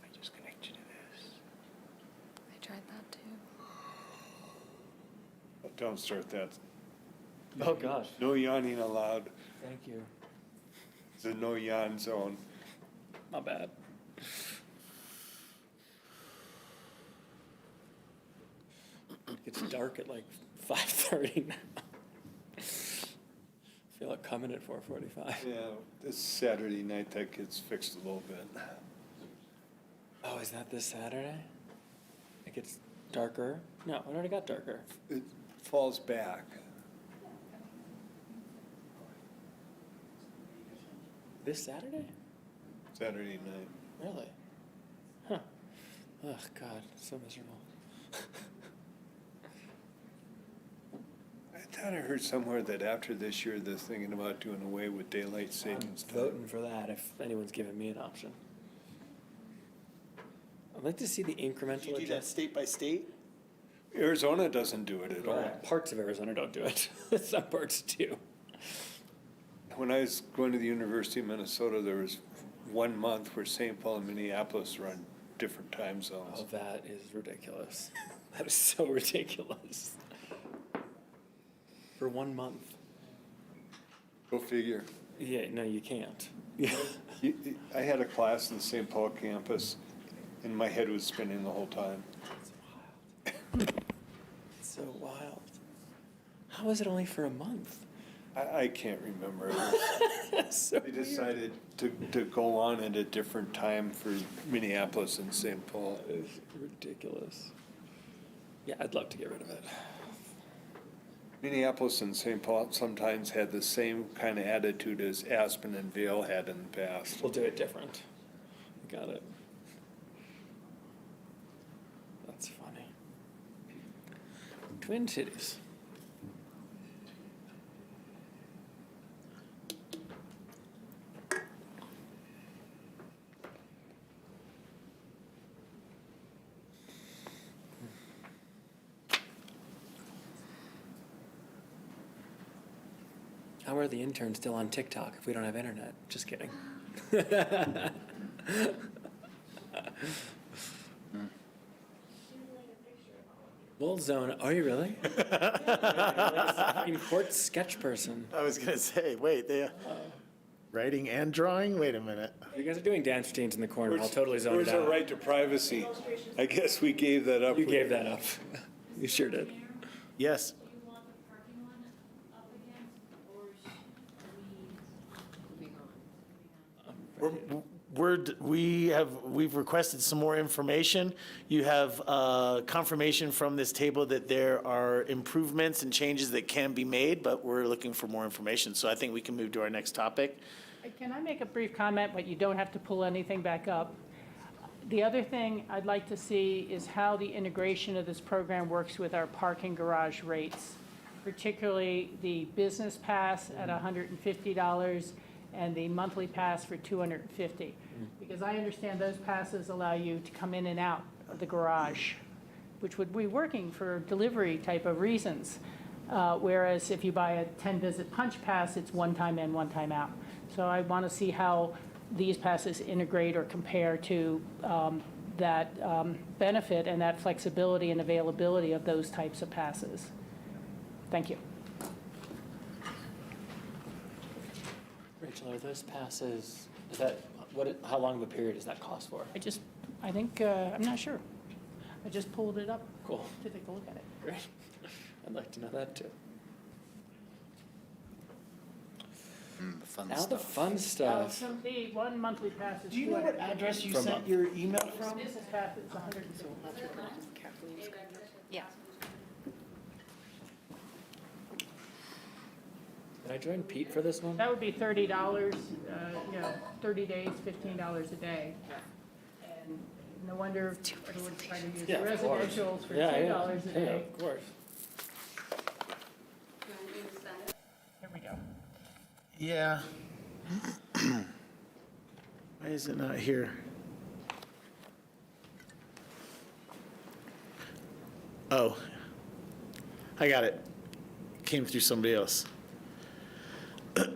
I just connect you to this. I tried that too. Don't start that. Oh, gosh. No yawning allowed. Thank you. It's a no yawn zone. My bad. It's dark at like 5:30 now. Feel like coming at 4:45. Yeah, this Saturday night that gets fixed a little bit. Oh, is that this Saturday? It gets darker? No, it already got darker. It falls back. This Saturday? Saturday night. Really? Huh. Oh, God, so miserable. I thought I heard somewhere that after this year, they're thinking about doing away with daylight savings time. Voting for that if anyone's given me an option. I'd like to see the incremental You do that adjustment. state by state? Arizona doesn't do it at all. Parts of Arizona don't do it. Some parts do. When I was going to the University of Minnesota, there was 1 month where St. Paul and Minneapolis were on different time zones. Oh, that is ridiculous. That is so ridiculous. For 1 month. Go figure. Yeah, no, you can't. I had a class in the St. Paul campus, and my head was spinning the whole time. So wild. How is it only for a month? I can't remember. So They decided to go on at a different time for Minneapolis and St. Paul. It's ridiculous. Yeah, I'd love to get rid of it. Minneapolis and St. Paul sometimes had the same kind of attitude as Aspen and Vail had in the past. We'll do it different. Got it. That's funny. Twin Cities. How are the interns still on TikTok if we don't have internet? Just kidding. Bull Zone, are you really? Supreme Court sketch person. I was gonna say, wait, they, writing and drawing? Wait a minute. You guys are doing dance routines in the corner. I'll totally zone it Where's our out. right to privacy? I guess we gave that up. You gave that up. You sure did. Yes. We've requested some more information. You have confirmation from this table that there are improvements and changes that can be made, but we're looking for more information. So I think we can move to our next topic. Can I make a brief comment, but you don't have to pull anything back up? The other thing I'd like to see is how the integration of this program works with our parking garage rates, particularly the business pass at $150 and the monthly pass for $250. Because I understand those passes allow you to come in and out of the garage, which would be working for delivery type of reasons. Whereas if you buy a 10-visit punch pass, it's one time in, one time out. So I want to see how these passes integrate or compare to that benefit and that flexibility and availability of those types of passes. Thank you. Rachel, are those passes, is that, how long of a period does that cost for? I think, I'm not sure. I just pulled it up Cool. to take a look at it. Great. I'd like to know that too. The fun Now the stuff. fun stuff. The one monthly pass is Do you know what 200. address you From sent your email from? Business pass is 150. Yeah. Did I join Pete for this one? That would be $30, 30 days, $15 a day. And no wonder everyone's trying to use Yeah, of course. residentials for Yeah, $10 yeah. a Yeah, day. of course. Here we go. Yeah. Why is it not here? Oh, I got it. Came through somebody else. Okay.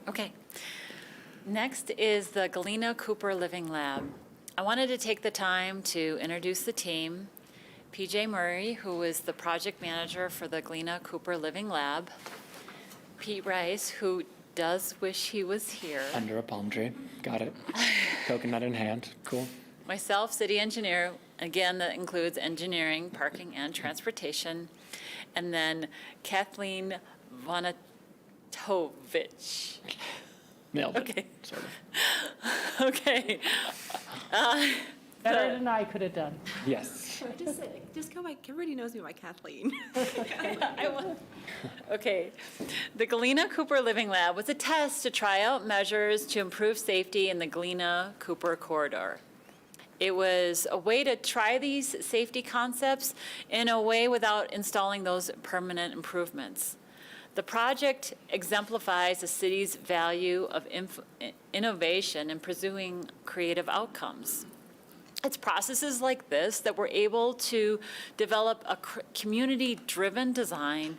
Okay. Next is the Galena Cooper Living Lab. I wanted to take the time to introduce the team. PJ Murray, who is the project manager for the Galena Cooper Living Lab. Pete Rice, who does wish he was here. Under a palm tree. Got it. Coconut in hand. Cool. Myself, city engineer, again, that includes engineering, parking, and transportation. And then Kathleen Vonatovich. Nailed it. Okay. Sort of. Okay. Better than I could have done. Yes. Just go by, everybody knows me by Kathleen. Okay. The Galena Cooper Living Lab was a test to try out measures to improve safety in the Galena Cooper corridor. It was a way to try these safety concepts in a way without installing those permanent improvements. The project exemplifies the city's value of innovation and pursuing creative outcomes. It's processes like this that we're able to develop a community-driven design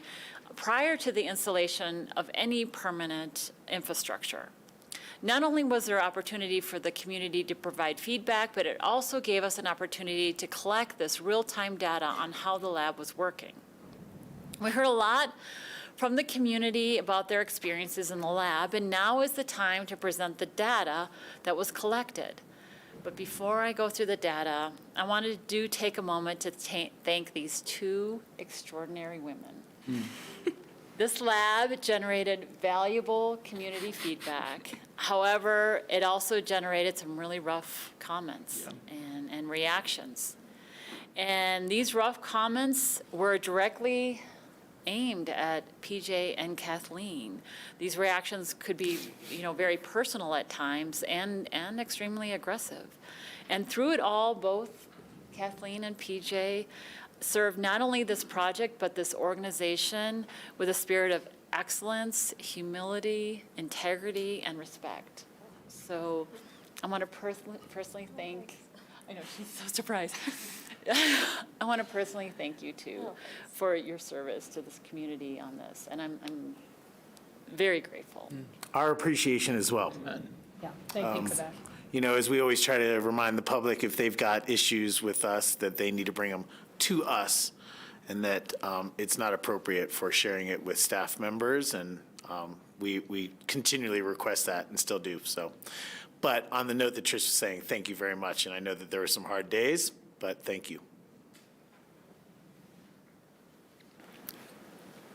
prior to the installation of any permanent infrastructure. Not only was there opportunity for the community to provide feedback, but it also gave us an opportunity to collect this real-time data on how the lab was working. We heard a lot from the community about their experiences in the lab, and now is the time to present the data that was collected. But before I go through the data, I wanted to take a moment to thank these two extraordinary women. This lab generated valuable community feedback. However, it also generated some really rough comments and reactions. And these rough comments were directly aimed at PJ and Kathleen. These reactions could be, very personal at times and extremely aggressive. And through it all, both Kathleen and PJ served not only this project, but this organization with a spirit of excellence, humility, integrity, and respect. So I want to personally thank, I know, she's so surprised. I want to personally thank you too for your service to this community on this, and I'm very grateful. Our appreciation as well. Yeah, thank you for that. You know, as we always try to remind the public, if they've got issues with us, that they need to bring them to us, and that it's not appropriate for sharing it with staff members, and we continually request that and still do so. But on the note that Trish was saying, thank you very much, and I know that there were some hard days, but thank you.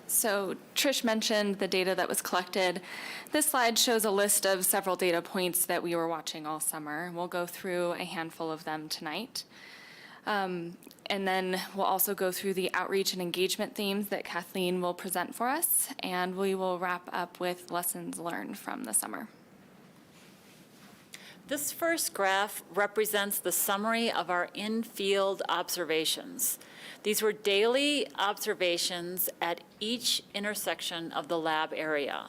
So Trish mentioned the data that was collected. This slide shows a list of several data points that we were watching all summer. We'll go through a handful of them tonight. And then we'll also go through the outreach and engagement themes that Kathleen will present for us, and we will wrap up with lessons learned from the summer. This first graph represents the summary of our in-field observations. These were daily observations at each intersection of the lab area.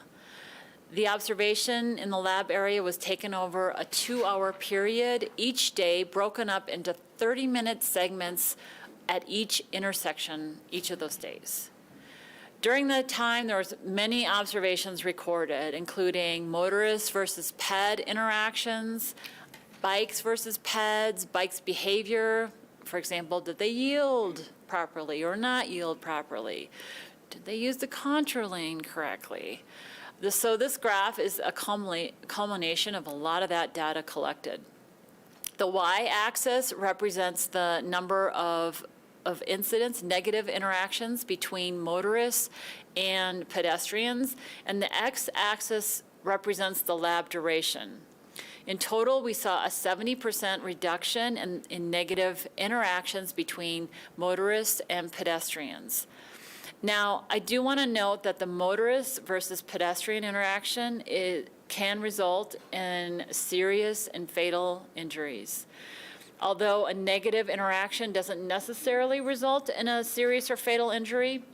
The observation in the lab area was taken over a 2-hour period each day, broken up into 30-minute segments at each intersection each of those days. During that time, there was many observations recorded, including motorists versus ped interactions, bikes versus peds, bikes' behavior. For example, did they yield properly or not yield properly? Did they use the contour lane correctly? So this graph is a culmination of a lot of that data collected. The y-axis represents the number of incidents, negative interactions between motorists and pedestrians, and the x-axis represents the lab duration. In total, we saw a 70% reduction in negative interactions between motorists and pedestrians. Now, I do want to note that the motorist versus pedestrian interaction can result in serious and fatal injuries. Although a negative interaction doesn't necessarily result in a serious or fatal injury,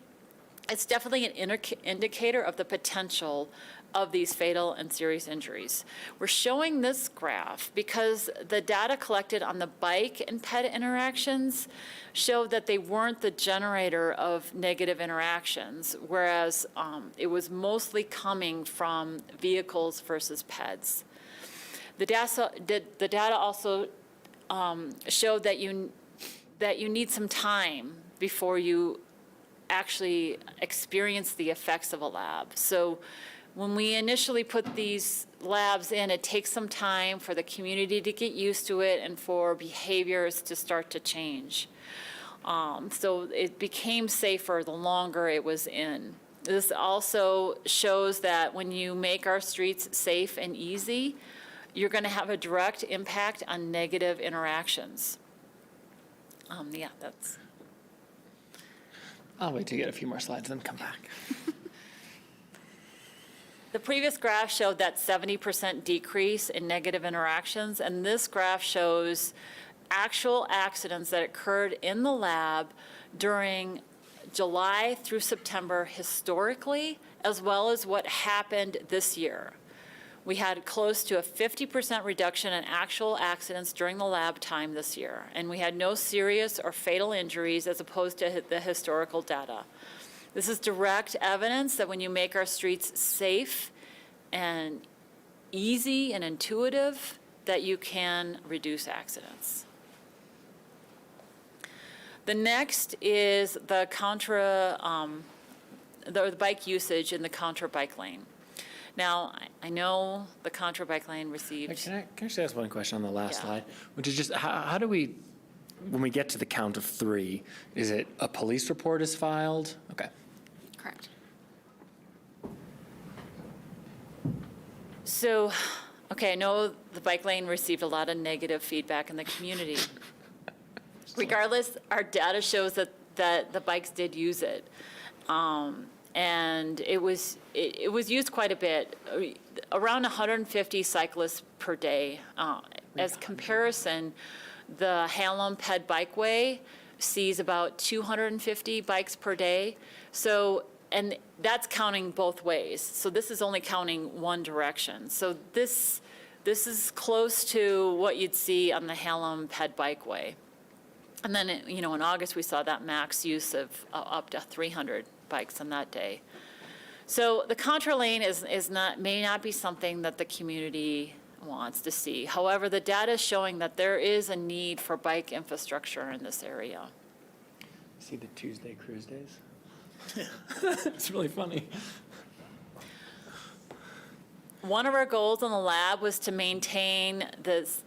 it's definitely an indicator of the potential of these fatal and serious injuries. We're showing this graph because the data collected on the bike and ped interactions showed that they weren't the generator of negative interactions, whereas it was mostly coming from vehicles versus peds. The data also showed that you need some time before you actually experience the effects of a lab. So when we initially put these labs in, it takes some time for the community to get used to it and for behaviors to start to change. So it became safer the longer it was in. This also shows that when you make our streets safe and easy, you're going to have a direct impact on negative interactions. Yeah, that's. I'll wait to get a few more slides and come back. The previous graph showed that 70% decrease in negative interactions, and this graph shows actual accidents that occurred in the lab during July through September historically, as well as what happened this year. We had close to a 50% reduction in actual accidents during the lab time this year, and we had no serious or fatal injuries as opposed to the historical data. This is direct evidence that when you make our streets safe and easy and intuitive, that you can reduce accidents. The next is the the bike usage in the contour bike lane. Now, I know the contour bike lane received. Can I just ask one question on the last Yeah. slide, which is just how do we, when we get to the count of 3, is it a police report is filed? Okay. Correct. So, okay, I know the bike lane received a lot of negative feedback in the community. Regardless, our data shows that the bikes did use it. And it was used quite a bit, around 150 cyclists per day. As comparison, the Hallam Ped Bikeway sees about 250 bikes per day. So and that's counting both ways. So this is only counting one direction. So this is close to what you'd see on the Hallam Ped Bikeway. And then, in August, we saw that max use of up to 300 bikes on that day. So the contra lane may not be something that the community wants to see. However, the data is showing that there is a need for bike infrastructure in this area. See the Tuesday cruise days? It's really funny. One of our goals in the lab was to maintain this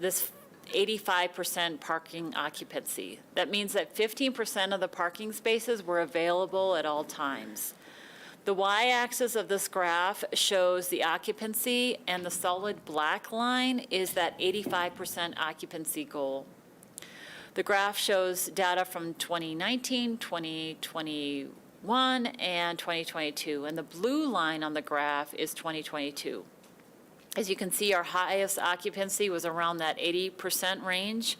85% parking occupancy. That means that 15% of the parking spaces were available at all times. The y-axis of this graph shows the occupancy, and the solid black line is that 85% occupancy goal. The graph shows data from 2019, 2021, and 2022, and the blue line on the graph is 2022. As you can see, our highest occupancy was around that 80% range.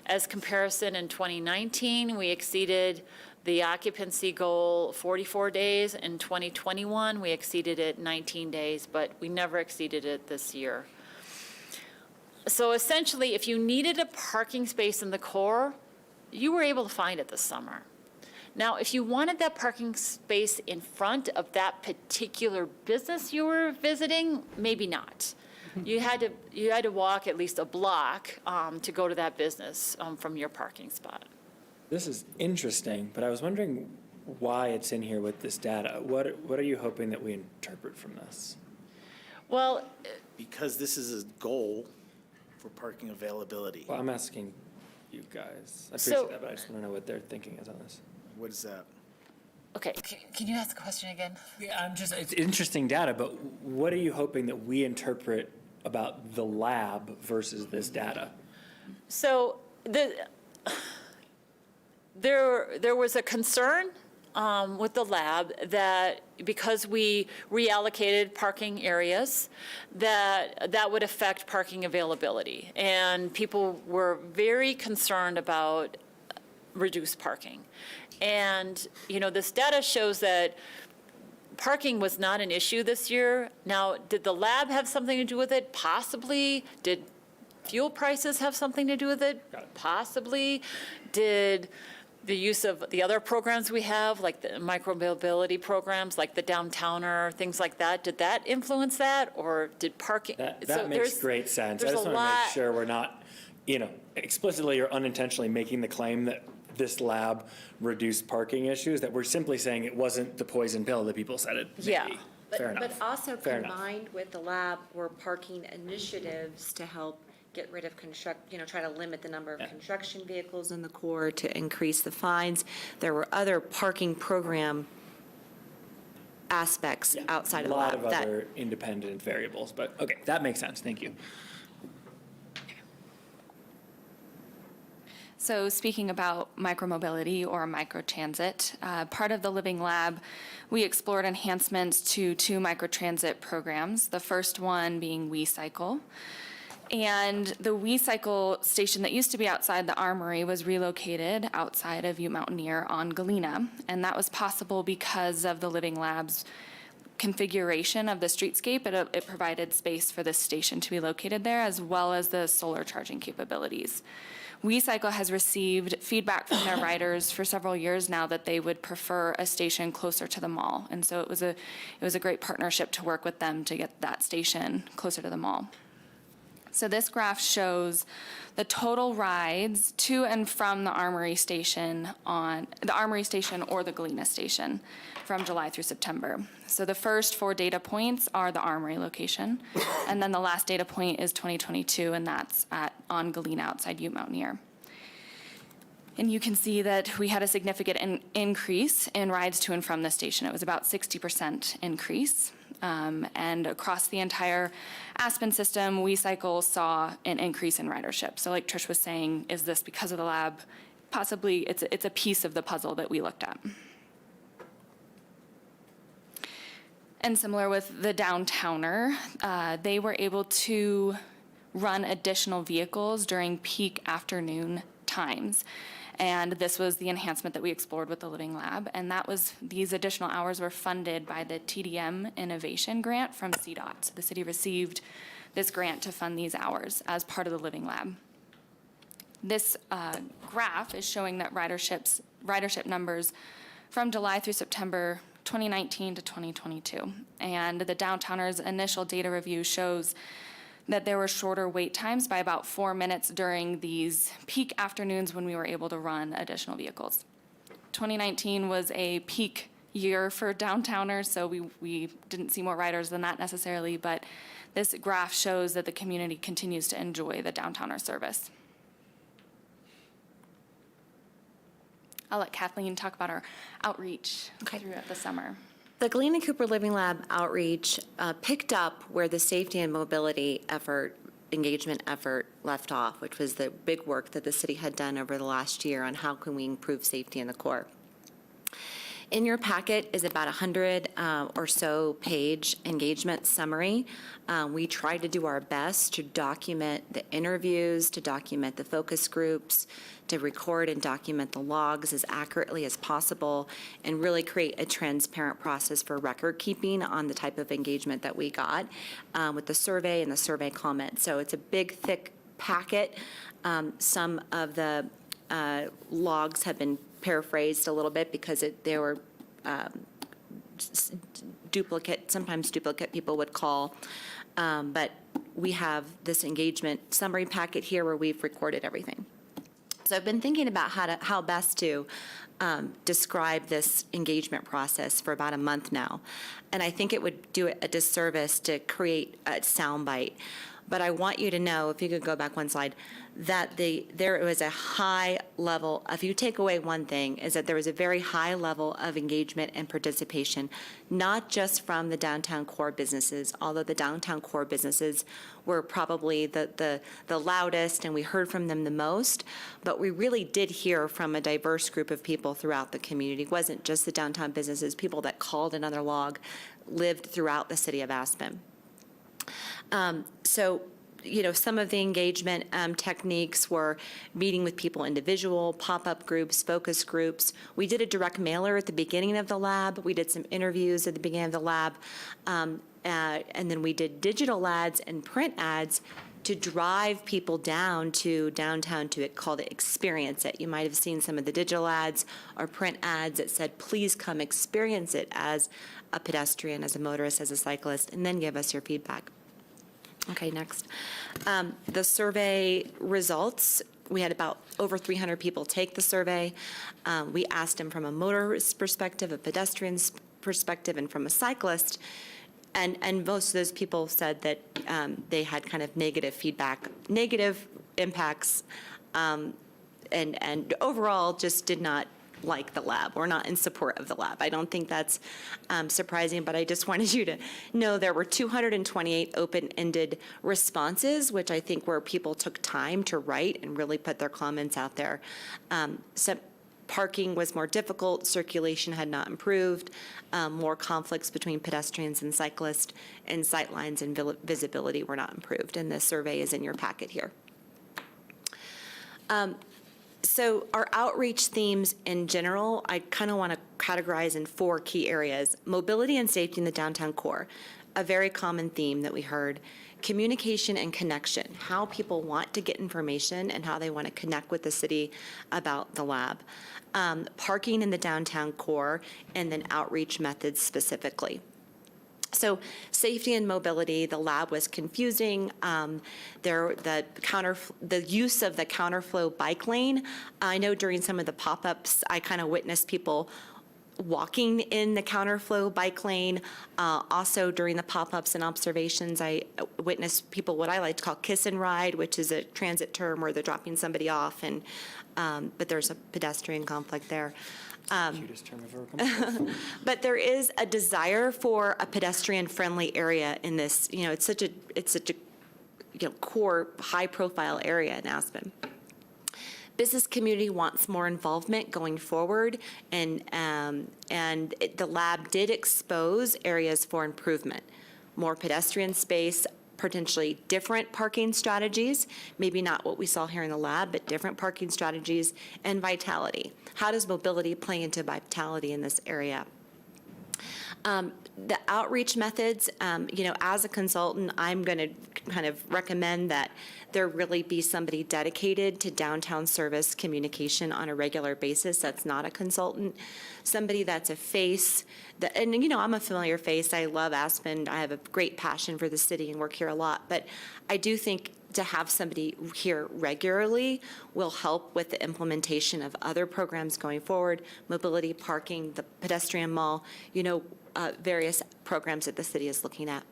As comparison, in 2019, we exceeded the occupancy goal 44 days. In 2021, we exceeded it 19 days, but we never exceeded it this year. So essentially, if you needed a parking space in the core, you were able to find it this summer. Now, if you wanted that parking space in front of that particular business you were visiting, maybe not. You had to walk at least a block to go to that business from your parking spot. This is interesting, but I was wondering why it's in here with this data. What are you hoping that we interpret from this? Well, Because this is a goal for parking availability. Well, I'm asking you guys. I So- appreciate that, but I just want to know what their thinking is on this. What is that? okay, can you ask the question again? Yeah, it's interesting data, but what are you hoping that we interpret about the lab versus this data? So there was a concern with the lab that because we reallocated parking areas, that would affect parking availability. And people were very concerned about reduced parking. And, this data shows that parking was not an issue this year. Now, did the lab have something to do with it? Possibly. Did fuel prices have something to do with it? Possibly. Did the use of the other programs we have, like the micro-mobility programs, like the Downtowner, things like that, did that influence that? Or did parking? That So makes there's- great sense. I there's just a want to make lot- sure we're not, explicitly or unintentionally making the claim that this lab reduced parking issues, that we're simply saying it wasn't the poison pill that people said it may Yeah. be. Fair enough. But also Fair enough. combined with the lab were parking initiatives to help get rid of try to limit the number of Yeah. construction vehicles in the core, to increase the fines. There were other parking program aspects outside of the A lot lab of that. other independent variables, but okay, that makes sense. Thank you. So speaking about micromobility or microtransit, part of the Living Lab, we explored enhancements to 2 microtransit programs, the first one being WeCycle. And the WeCycle station that used to be outside the Armory was relocated outside of Ute Mountaineer on Galena. And that was possible because of the Living Lab's configuration of the streetscape. It provided space for this station to be located there, as well as the solar charging capabilities. WeCycle has received feedback from their riders for several years now that they would prefer a station closer to the mall. And so it was a great partnership to work with them to get that station closer to the mall. So this graph shows the total rides to and from the Armory Station or the Galena Station from July through September. So the first 4 data points are the Armory location, and then the last data point is 2022, and that's on Galena outside Ute Mountaineer. And you can see that we had a significant increase in rides to and from the station. It was about 60% increase. And across the entire Aspen system, WeCycle saw an increase in ridership. So like Trish was saying, is this because of the lab? Possibly it's a piece of the puzzle that we looked at. And similar with the Downtowner, they were able to run additional vehicles during peak afternoon times. And this was the enhancement that we explored with the Living Lab. And these additional hours were funded by the TDM Innovation Grant from CDOT. So the city received this grant to fund these hours as part of the Living Lab. This graph is showing that ridership numbers from July through September 2019 to 2022. And the Downtowners' initial data review shows that there were shorter wait times by about 4 minutes during these peak afternoons when we were able to run additional vehicles. 2019 was a peak year for Downtowners, so we didn't see more riders than that necessarily, but this graph shows that the community continues to enjoy the Downtowner service. I'll let Kathleen talk about our outreach throughout the summer. The Galena Cooper Living Lab outreach picked up where the safety and mobility engagement effort left off, which was the big work that the city had done over the last year on how can we improve safety in the core. In your packet is about 100 or so page engagement summary. We tried to do our best to document the interviews, to document the focus groups, to record and document the logs as accurately as possible, and really create a transparent process for record keeping on the type of engagement that we got with the survey and the survey comments. So it's a big, thick packet. Some of the logs have been paraphrased a little bit because they were sometimes duplicate people would call. But we have this engagement summary packet here where we've recorded everything. So I've been thinking about how best to describe this engagement process for about a month now. And I think it would do it a disservice to create a soundbite. But I want you to know, if you could go back one slide, that there was a high level, if you take away one thing, is that there was a very high level of engagement and participation, not just from the downtown core businesses, although the downtown core businesses were probably the loudest and we heard from them the most, but we really did hear from a diverse group of people throughout the community. It wasn't just the downtown businesses, people that called another log lived throughout the city of Aspen. So, some of the engagement techniques were meeting with people individual, pop-up groups, focus groups. We did a direct mailer at the beginning of the lab. We did some interviews at the beginning of the lab. And then we did digital ads and print ads to drive people down to downtown to called it Experience It. You might have seen some of the digital ads or print ads that said, please come experience it as a pedestrian, as a motorist, as a cyclist, and then give us your feedback. Okay, next. The survey results, we had about over 300 people take the survey. We asked them from a motorist perspective, a pedestrian's perspective, and from a cyclist. And most of those people said that they had kind of negative feedback, negative impacts, and overall just did not like the lab. We're not in support of the lab. I don't think that's surprising, but I just wanted you to know there were 228 open-ended responses, which I think where people took time to write and really put their comments out there. Some parking was more difficult, circulation had not improved, more conflicts between pedestrians and cyclists, and sightlines and visibility were not improved, and the survey is in your packet here. So our outreach themes in general, I kind of want to categorize in 4 key areas. Mobility and safety in the downtown core, a very common theme that we heard. Communication and connection, how people want to get information and how they want to connect with the city about the lab. Parking in the downtown core, and then outreach methods specifically. So safety and mobility, the lab was confusing. The use of the counterflow bike lane. I know during some of the pop-ups, I kind of witnessed people walking in the counterflow bike lane. Also during the pop-ups and observations, I witnessed people what I like to call kiss and ride, which is a transit term where they're dropping somebody off, and but there's a pedestrian conflict there. Cutest term I've ever come across. But there is a desire for a pedestrian-friendly area in this. It's such a core, high-profile area in Aspen. Business community wants more involvement going forward, and the lab did expose areas for improvement. More pedestrian space, potentially different parking strategies, maybe not what we saw here in the lab, but different parking strategies, and vitality. How does mobility play into vitality in this area? The outreach methods, as a consultant, I'm going to kind of recommend that there really be somebody dedicated to downtown service communication on a regular basis that's not a consultant, somebody that's a face, and I'm a familiar face. I love Aspen. I have a great passion for the city and work here a lot, but I do think to have somebody here regularly will help with the implementation of other programs going forward, mobility, parking, the pedestrian mall, various programs that the city is looking at.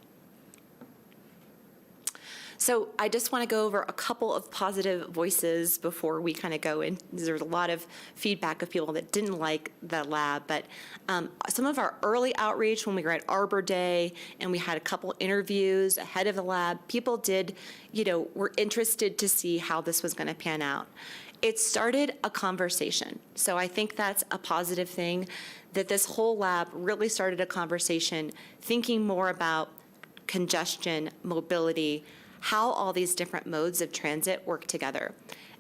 So I just want to go over a couple of positive voices before we kind of go in. There's a lot of feedback of people that didn't like the lab, but some of our early outreach when we were at Arbor Day and we had a couple interviews ahead of the lab, people were interested to see how this was going to pan out. It started a conversation. So I think that's a positive thing, that this whole lab really started a conversation thinking more about congestion, mobility, how all these different modes of transit work together.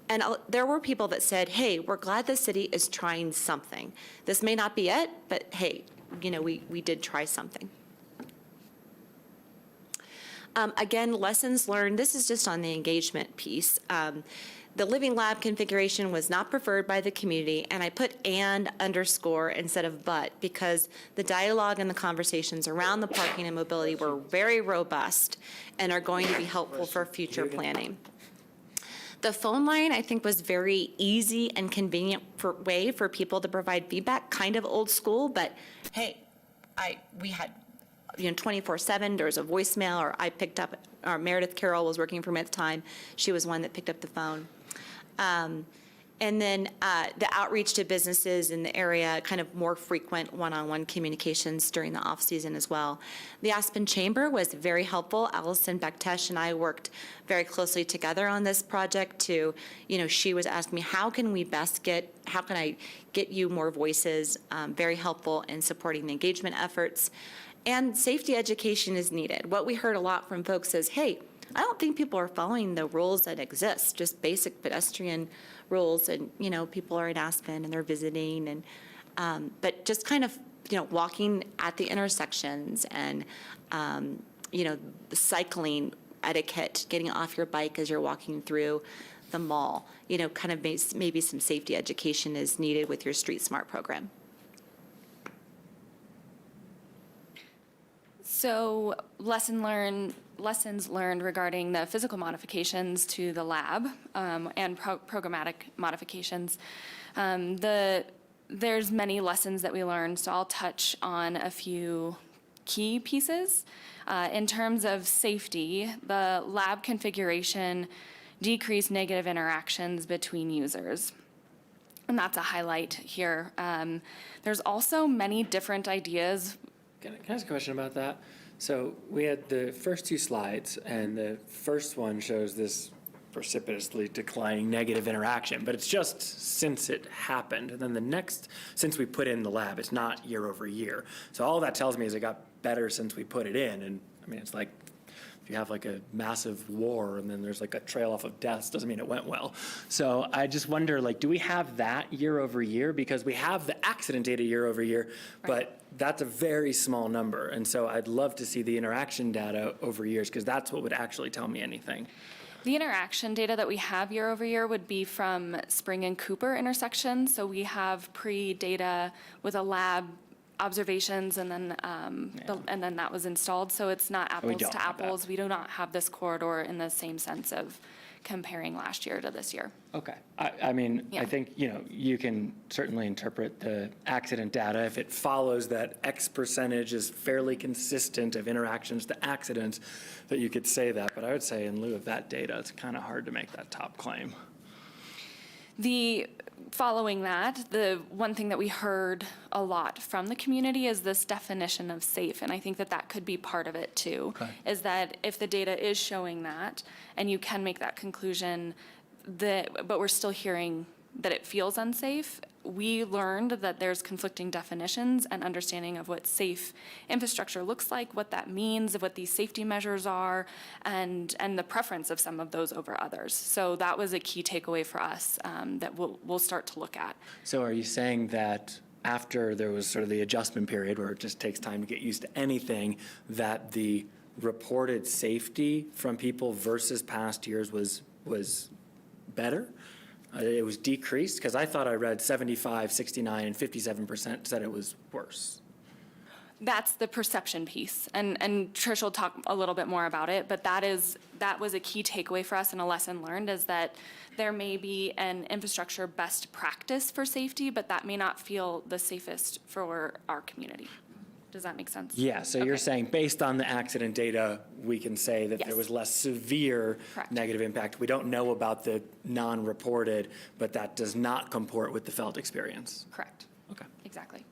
And there were people that said, hey, we're glad the city is trying something. This may not be it, but hey, we did try something. Again, lessons learned, this is just on the engagement piece. The living lab configuration was not preferred by the community, and I put and underscore instead of but, because the dialogue and the conversations around the parking and mobility were very robust and are going to be helpful for future planning. The phone line, I think, was very easy and convenient way for people to provide feedback, kind of old school, but hey, we had 24/7, there was a voicemail, or I picked up, or Meredith Carroll was working for me at the time. She was one that picked up the phone. And then the outreach to businesses in the area, kind of more frequent one-on-one communications during the off-season as well. The Aspen Chamber was very helpful. Allison Bektesh and I worked very closely together on this project to, she was asking me, how can I get you more voices? Very helpful in supporting the engagement efforts. And safety education is needed. What we heard a lot from folks is, hey, I don't think people are following the rules that exist, just basic pedestrian rules, and people are in Aspen and they're visiting, and but just kind of walking at the intersections and the cycling etiquette, getting off your bike as you're walking through the mall, kind of maybe some safety education is needed with your Street Smart program. So lessons learned regarding the physical modifications to the lab and programmatic modifications. There's many lessons that we learned, so I'll touch on a few key pieces. In terms of safety, the lab configuration decreased negative interactions between users. And that's a highlight here. There's also many different ideas. Can I ask a question about that? So we had the first two slides, and the first one shows this precipitously declining negative interaction, but it's just since it happened. And then the next, since we put in the lab, it's not year over year. So all that tells me is it got better since we put it in. And I mean, it's like if you have like a massive war and then there's like a trail off of deaths, doesn't mean it went well. So I just wonder, do we have that year over year? Because we have the accident data year over year, but that's a very small number. And so I'd love to see the interaction data over years, because that's what would actually tell me anything. The interaction data that we have year over year would be from Spring and Cooper intersections. So we have pre-data with a lab observations, and then and then that was installed. So it's not apples to apples. We do not have this corridor in the same sense of comparing last year to this year. Okay. I mean, Yeah. I think, you can certainly interpret the accident data if it follows that X percentage is fairly consistent of interactions to accidents, that you could say that. But I would say in lieu of that data, it's kind of hard to make that top claim. Following that, the one thing that we heard a lot from the community is this definition of safe, and I think that could be part of it too. Okay. Is that if the data is showing that, and you can make that conclusion, but we're still hearing that it feels unsafe, we learned that there's conflicting definitions and understanding of what safe infrastructure looks like, what that means, what these safety measures are, and the preference of some of those over others. So that was a key takeaway for us that we'll start to look at. So are you saying that after there was sort of the adjustment period where it just takes time to get used to anything, that the reported safety from people versus past years was better? It was decreased? Because I thought I read 75, 69, and 57% said it was worse. That's the perception piece, and Trish will talk a little bit more about it, but that was a key takeaway for us and a lesson learned, is that there may be an infrastructure best practice for safety, but that may not feel the safest for our community. Does that make sense? Yeah, so you're Okay. saying based on the accident data, we can say that Yes. there was less severe Correct. negative impact. We don't know about the non-reported, but that does not comport with the felt experience. Correct. Okay. Exactly.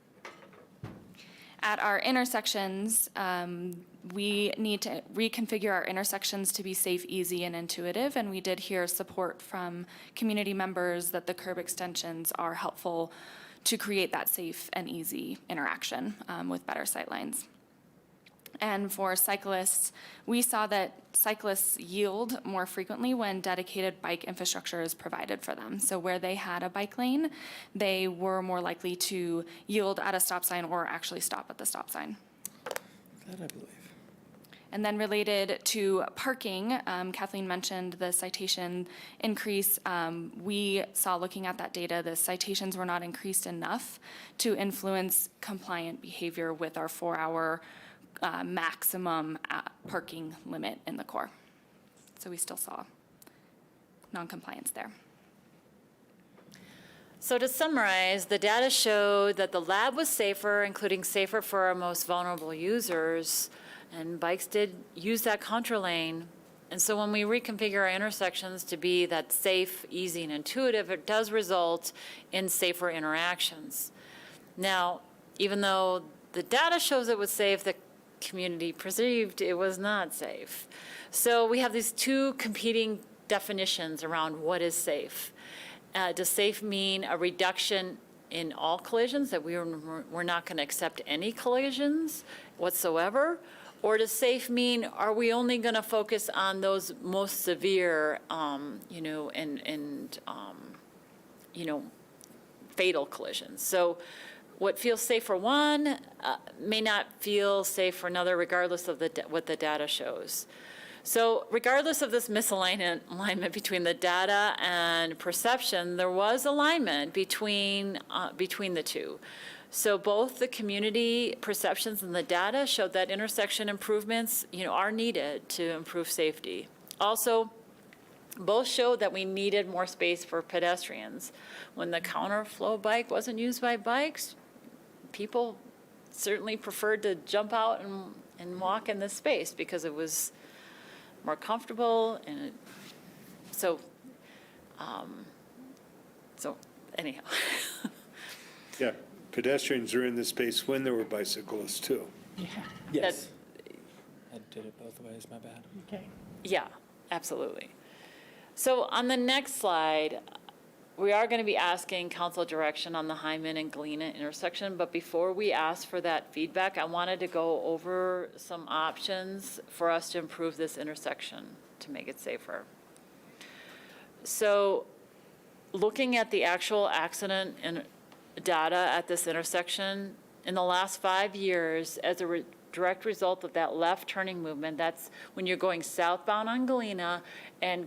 At our intersections, we need to reconfigure our intersections to be safe, easy, and intuitive, and we did hear support from community members that the curb extensions are helpful to create that safe and easy interaction with better sightlines. And for cyclists, we saw that cyclists yield more frequently when dedicated bike infrastructure is provided for them. So where they had a bike lane, they were more likely to yield at a stop sign or actually stop at the stop sign. That I believe. And then related to parking, Kathleen mentioned the citation increase. We saw, looking at that data, the citations were not increased enough to influence compliant behavior with our 4-hour maximum parking limit in the core. So we still saw non-compliance there. So to summarize, the data showed that the lab was safer, including safer for our most vulnerable users, and bikes did use that contra lane. And so when we reconfigure our intersections to be that safe, easy, and intuitive, it does result in safer interactions. Now, even though the data shows it was safe, the community perceived it was not safe. So we have these two competing definitions around what is safe. Does safe mean a reduction in all collisions, that we're not going to accept any collisions whatsoever? Or does safe mean, are we only going to focus on those most severe, fatal collisions? So what feels safe for one may not feel safe for another, regardless of what the data shows. So regardless of this misalignment between the data and perception, there was alignment between the two. So both the community perceptions and the data showed that intersection improvements, are needed to improve safety. Also, both showed that we needed more space for pedestrians. When the counterflow bike wasn't used by bikes, people certainly preferred to jump out and walk in this space because it was more comfortable, and so anyhow. Yeah, pedestrians are in the space when there were bicyclists too. Yes. I did it both ways, my bad. Okay. Yeah, absolutely. So on the next slide, we are going to be asking council direction on the Hyman and Galena intersection, but before we ask for that feedback, I wanted to go over some options for us to improve this intersection to make it safer. So looking at the actual accident and data at this intersection, in the last 5 years, as a direct result of that left turning movement, that's when you're going southbound on Galena and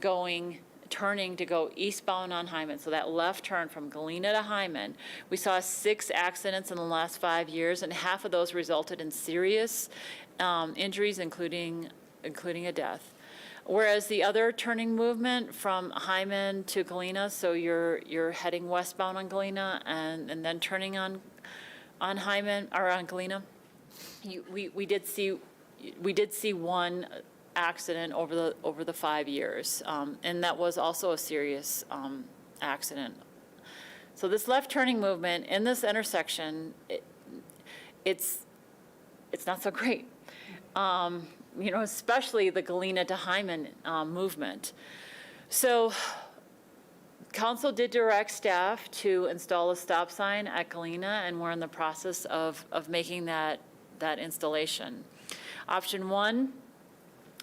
turning to go eastbound on Hyman, so that left turn from Galena to Hyman, we saw 6 accidents in the last 5 years, and half of those resulted in serious injuries, including a death. Whereas the other turning movement from Hyman to Galena, so you're heading westbound on Galena and then turning on Hyman or on Galena, we did see one accident over the 5 years, and that was also a serious accident. So this left turning movement in this intersection, it's not so great. Especially the Galena to Hyman movement. So Council did direct staff to install a stop sign at Galena, and we're in the process of making that installation. Option 1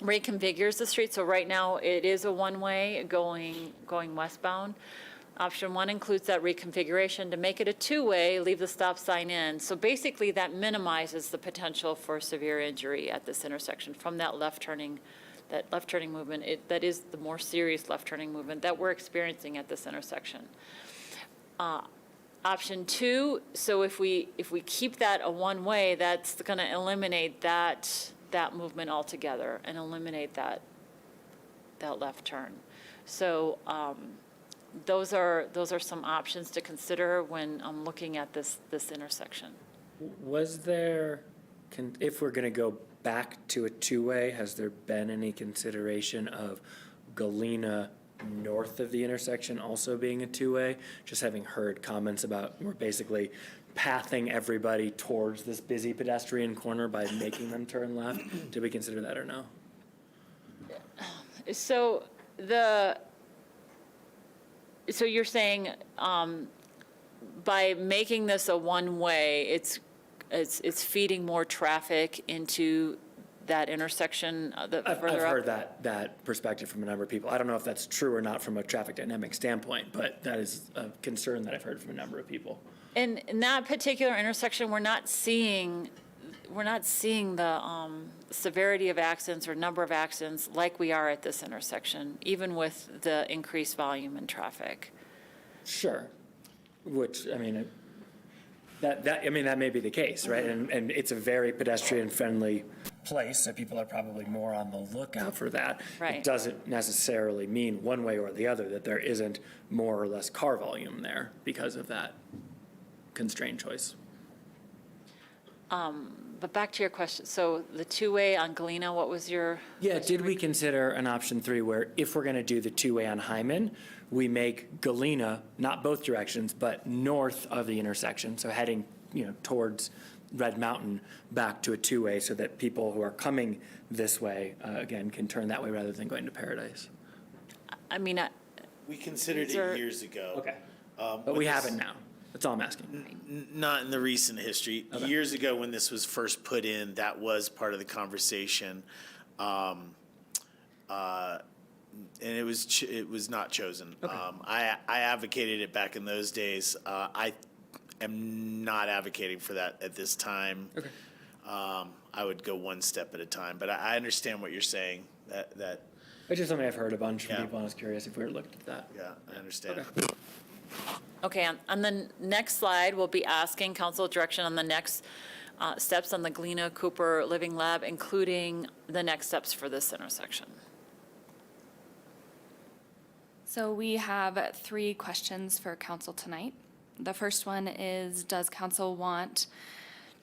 reconfigures the street, so right now it is a one-way going westbound. Option 1 includes that reconfiguration to make it a two-way, leave the stop sign in. So basically, that minimizes the potential for severe injury at this intersection from that left-turning movement. That is the more serious left-turning movement that we're experiencing at this intersection. Option 2, so if we keep that a one-way, that's going to eliminate that movement altogether and eliminate that left turn. So those are some options to consider when I'm looking at this intersection. Was there, if we're going to go back to a two-way, has there been any consideration of Galena north of the intersection also being a two-way? Just having heard comments about we're basically pathing everybody towards this busy pedestrian corner by making them turn left. Did we consider that or no? So you're saying by making this a one-way, it's feeding more traffic into that intersection I've further up? heard that perspective from a number of people. I don't know if that's true or not from a traffic dynamic standpoint, but that is a concern that I've heard from a number of people. In that particular intersection, we're not seeing the severity of accidents or number of accidents like we are at this intersection, even with the increased volume in traffic. Sure, which, I mean, that may be the case, right? And it's a very pedestrian-friendly place, so people are probably more on the lookout for that. Right. It doesn't necessarily mean one way or the other that there isn't more or less car volume there because of that constrained choice. But back to your question, so the two-way on Galena, what was your? Yeah, did we consider an option 3 where if we're going to do the two-way on Hyman, we make Galena, not both directions, but north of the intersection, so heading, towards Red Mountain back to a two-way so that people who are coming this way, again, can turn that way rather than going to Paradise? I mean, We considered These are- it years ago. Okay. But we haven't now. That's all I'm asking. Not in the recent history. Okay. Years ago, when this was first put in, that was part of the conversation. And it was not chosen. Okay. I advocated it back in those days. I am not advocating for that at this time. Okay. I would go one step at a time, but I understand what you're saying, that, It's just something I've heard a bunch from Yeah. people, and I was curious if we were looked at that. yeah, I understand. Okay. okay, on the next slide, we'll be asking council direction on the next steps on the Galena Cooper Living Lab, including the next steps for this intersection. So we have 3 questions for council tonight. The first one is, does council want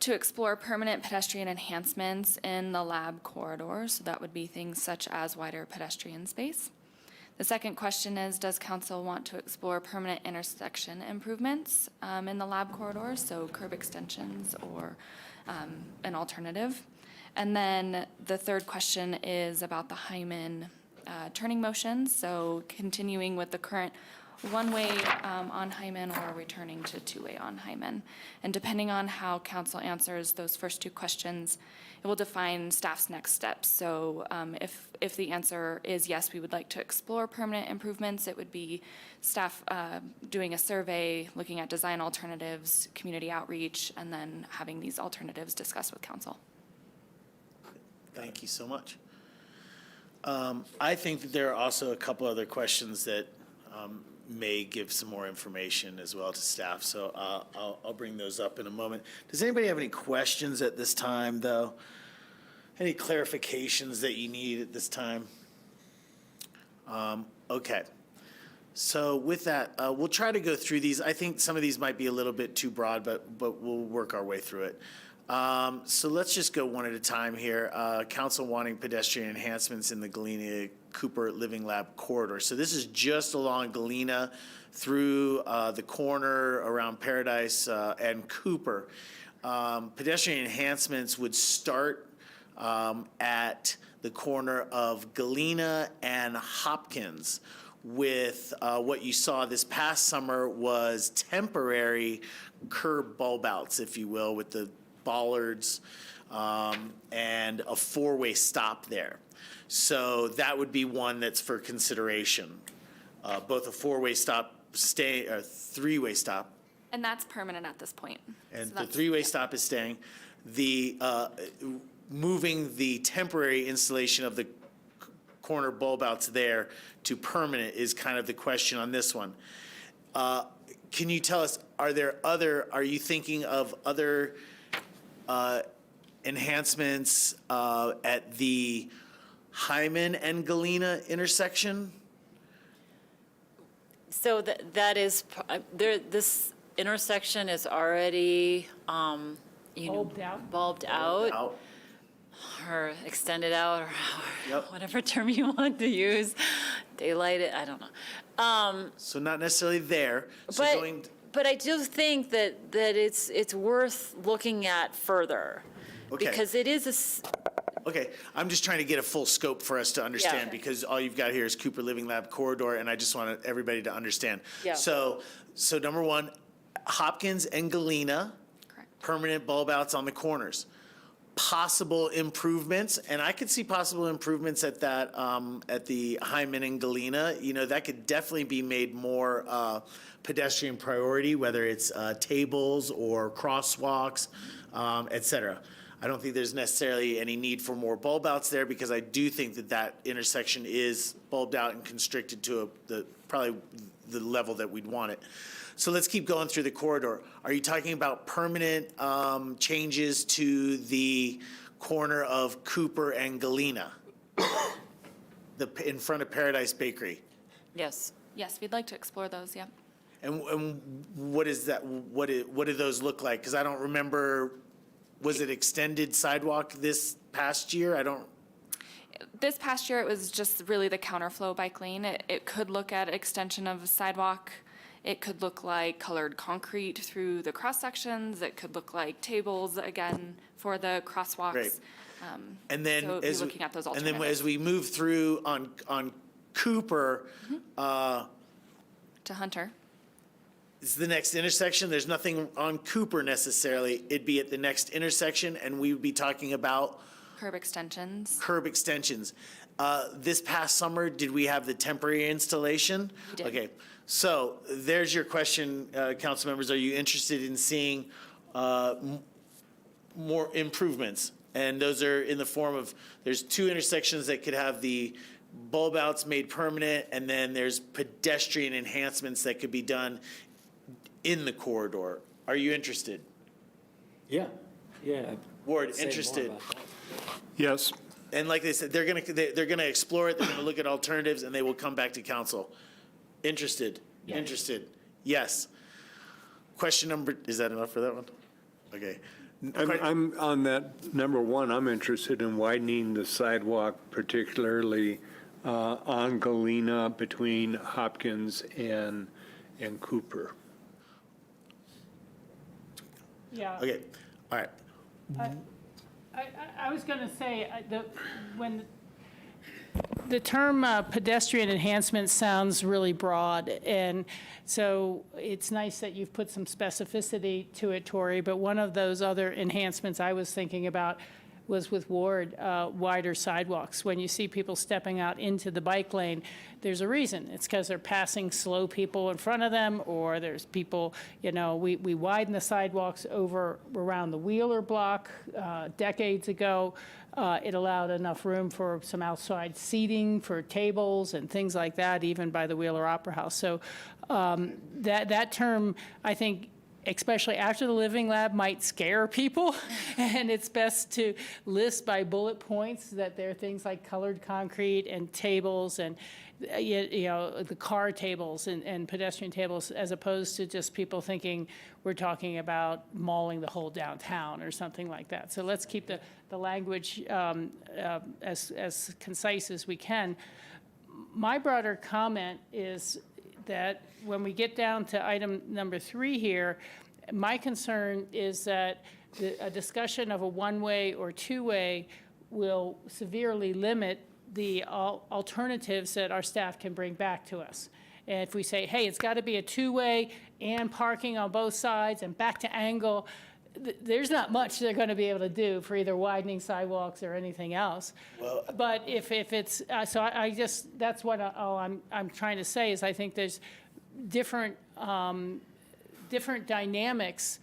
to explore permanent pedestrian enhancements in the lab corridor? So that would be things such as wider pedestrian space. The second question is, does council want to explore permanent intersection improvements in the lab corridor? So curb extensions or an alternative. And then the third question is about the Hyman turning motion. So continuing with the current one-way on Hyman or returning to two-way on Hyman. And depending on how council answers those first 2 questions, it will define staff's next steps. So if the answer is yes, we would like to explore permanent improvements, it would be staff doing a survey, looking at design alternatives, community outreach, and then having these alternatives discussed with council. Thank you so much. I think that there are also a couple other questions that may give some more information as well to staff, so I'll bring those up in a moment. Does anybody have any questions at this time, though? Any clarifications that you need at this time? Okay. So with that, we'll try to go through these. I think some of these might be a little bit too broad, but we'll work our way through it. So let's just go one at a time here. Council wanting pedestrian enhancements in the Galena Cooper Living Lab corridor. So this is just along Galena through the corner around Paradise and Cooper. Pedestrian enhancements would start at the corner of Galena and Hopkins, with what you saw this past summer was temporary curb bulb outs, if you will, with the bollards and a four-way stop there. So that would be one that's for consideration. Both a four-way stop, or three-way stop, And that's permanent at this point. and So the that's- three-way stop is staying. The, moving the temporary installation of the corner bulb outs there to permanent is kind of the question on this one. Can you tell us, are you thinking of other enhancements at the Hyman and Galena intersection? So that is, this intersection is already, Bulbed out? bulbed out, or extended out, or Yep. whatever term you want to use, daylighted, I don't know. So not necessarily there. So But, going, but I do think that it's worth looking at further. Okay. Because it is okay, I'm just trying to get a full scope for us to understand, Yeah. because all you've got here is Cooper Living Lab corridor, and I just want everybody to understand. Yeah. So number one, Hopkins and Galena, Correct. permanent bulb outs on the corners. Possible improvements, and I could see possible improvements at that, at the Hyman and Galena. You know, that could definitely be made more pedestrian priority, whether it's tables or crosswalks, et cetera. I don't think there's necessarily any need for more bulb outs there, because I do think that intersection is bulbed out and constricted to probably the level that we'd want it. So let's keep going through the corridor. Are you talking about permanent changes to the corner of Cooper and Galena? In front of Paradise Bakery? yes. Yes, we'd like to explore those, yeah. And what is that, what do those look like? Because I don't remember, was it extended sidewalk this past year? I don't, This past year, it was just really the counterflow bike lane. It could look at extension of a sidewalk. It could look like colored concrete through the cross sections. It could look like tables, again, for the crosswalks. Great. And then So be looking at those and then alternatives. as we move through on Cooper, To Hunter. this is the next intersection. There's nothing on Cooper necessarily. It'd be at the next intersection, and we would be talking about Curb extensions. curb extensions. This past summer, did we have the temporary installation? We did. Okay, so there's your question, council members. Are you interested in seeing more improvements? And those are in the form of, there's two intersections that could have the bulb outs made permanent, and then there's pedestrian enhancements that could be done in the corridor. Are you interested? Yeah, yeah. Ward, Say more interested? about that. Yes. And like they said, they're gonna explore it, they're gonna look at alternatives, and they will come back to council. Interested? Interested? Yes. Question number, is that enough for that one? Okay. I'm on that, number one, I'm interested in widening the sidewalk, particularly on Galena between Hopkins and Cooper. Yeah. Okay, all right. I was going to say, when the term pedestrian enhancement sounds really broad, and so it's nice that you've put some specificity to it, Tori, but one of those other enhancements I was thinking about was with Ward, wider sidewalks. When you see people stepping out into the bike lane, there's a reason. It's because they're passing slow people in front of them, or there's people, we widened the sidewalks around the Wheeler block decades ago. It allowed enough room for some outside seating for tables and things like that, even by the Wheeler Opera House. So that term, I think, especially after the Living Lab, might scare people. And it's best to list by bullet points that there are things like colored concrete and tables and, the car tables and pedestrian tables, as opposed to just people thinking we're talking about mauling the whole downtown or something like that. So let's keep the language as concise as we can. My broader comment is that when we get down to item number 3 here, my concern is that a discussion of a one-way or two-way will severely limit the alternatives that our staff can bring back to us. And if we say, hey, it's got to be a two-way and parking on both sides and back to angle, there's not much they're going to be able to do for either widening sidewalks or anything else. But if it's, so I just, that's what I'm trying to say is I think there's different dynamics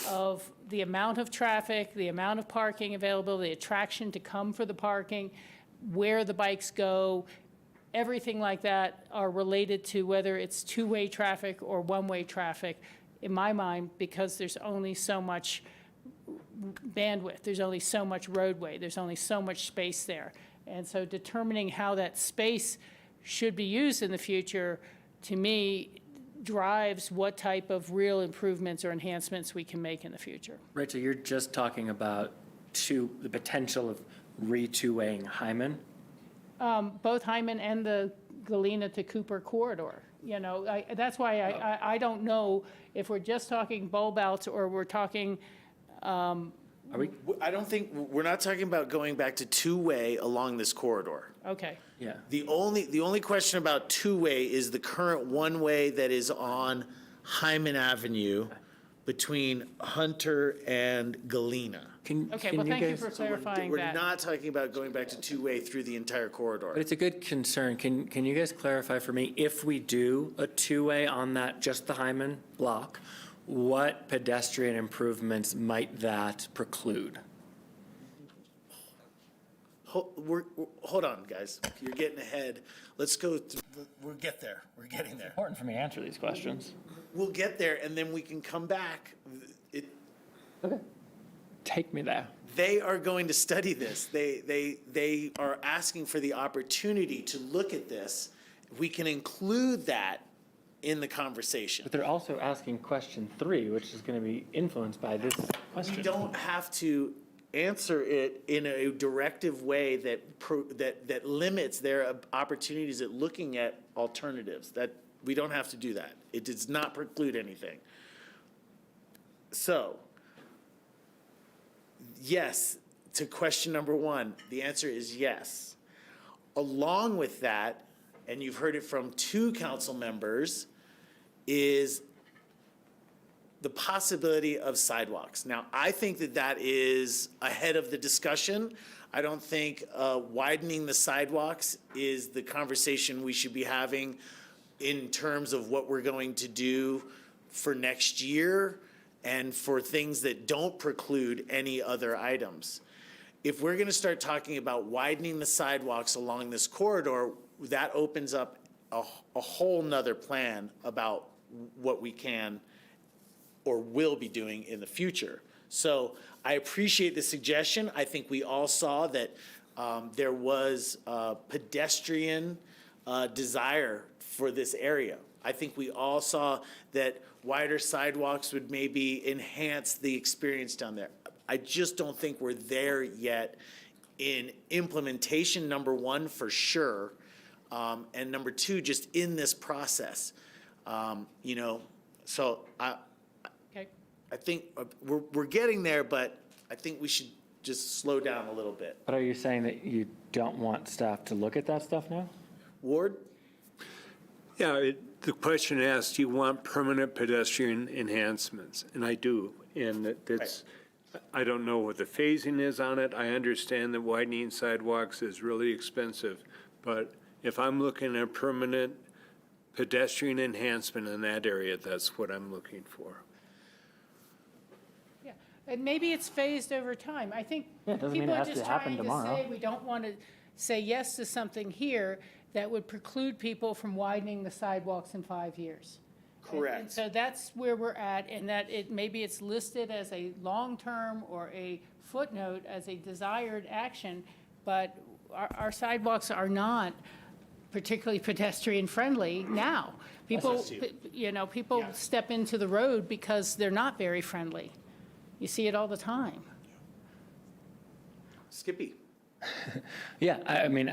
of the amount of traffic, the amount of parking available, the attraction to come for the parking, where the bikes go, everything like that are related to whether it's two-way traffic or one-way traffic, in my mind, because there's only so much bandwidth, there's only so much roadway, there's only so much space there. And so determining how that space should be used in the future, to me, drives what type of real improvements or enhancements we can make in the future. Rachel, you're just talking about the potential of re-two-waying Hyman? Both Hyman and the Galena to Cooper corridor. You know, that's why I don't know if we're just talking bulb outs or we're talking, Are we? I don't think, we're not talking about going back to two-way along this corridor. okay. Yeah. The only question about two-way is the current one-way that is on Hyman Avenue between Hunter and Galena. Okay, well, thank you for clarifying We're that. not talking about going back to two-way through the entire corridor. But it's a good concern. Can you guys clarify for me, if we do a two-way on that, just the Hyman block, what pedestrian improvements might that preclude? Hold on, guys. You're getting ahead. Let's go, we'll get there. We're getting there. Important for me to answer these questions. We'll get there, and then we can come back. Okay. Take me there. They are going to study this. They are asking for the opportunity to look at this. We can include that in the conversation. But they're also asking question 3, which is going to be influenced by this We question. don't have to answer it in a directive way that limits their opportunities at looking at alternatives. That, we don't have to do that. It does not preclude anything. So, yes, to question number 1, the answer is yes. Along with that, and you've heard it from 2 council members, is the possibility of sidewalks. Now, I think that is ahead of the discussion. I don't think widening the sidewalks is the conversation we should be having in terms of what we're going to do for next year and for things that don't preclude any other items. If we're going to start talking about widening the sidewalks along this corridor, that opens up a whole nother plan about what we can or will be doing in the future. So I appreciate the suggestion. I think we all saw that there was pedestrian desire for this area. I think we all saw that wider sidewalks would maybe enhance the experience down there. I just don't think we're there yet in implementation, number 1, for sure, and number 2, just in this process. You know, so Okay. I think we're getting there, but I think we should just slow down a little bit. But are you saying that you don't want staff to look at that stuff now? Ward? Yeah, the question asked, do you want permanent pedestrian enhancements? And I do. And that's, I don't know what the phasing is on it. I understand that widening sidewalks is really expensive. But if I'm looking at permanent pedestrian enhancement in that area, that's what I'm looking for. Yeah, and maybe it's phased over time. I think Yeah, it doesn't mean people it are has to just happen trying to tomorrow. say, we don't want to say yes to something here that would preclude people from widening the sidewalks in 5 years. And so that's where we're at, and that maybe it's listed as a long-term or a footnote as a desired action, but our sidewalks are not particularly pedestrian-friendly now. People, you know, people step into the road because they're not very friendly. You see it all the time. Skippy? Yeah, I mean,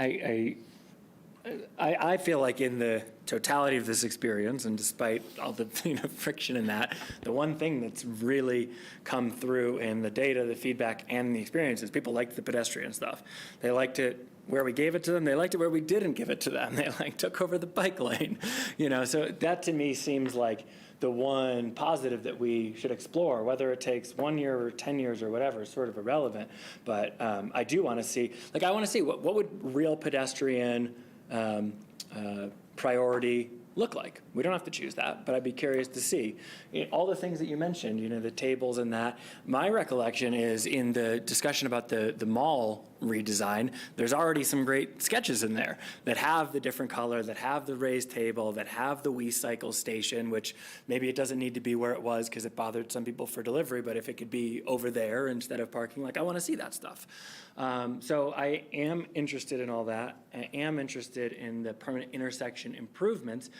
I feel like in the totality of this experience, and despite all the friction in that, the one thing that's really come through in the data, the feedback, and the experience is people liked the pedestrian stuff. They liked it where we gave it to them. They liked it where we didn't give it to them. They took over the bike lane, So that to me seems like the one positive that we should explore. Whether it takes 1 year or 10 years or whatever is sort of irrelevant. But I do want to see, I want to see what would real pedestrian priority look like. We don't have to choose that, but I'd be curious to see. All the things that you mentioned, the tables and that. My recollection is in the discussion about the mall redesign, there's already some great sketches in there that have the different color, that have the raised table, that have the WeCycle station, which maybe it doesn't need to be where it was because it bothered some people for delivery, but if it could be over there instead of parking, I want to see that stuff. So I am interested in all that. I am interested in the permanent intersection improvements,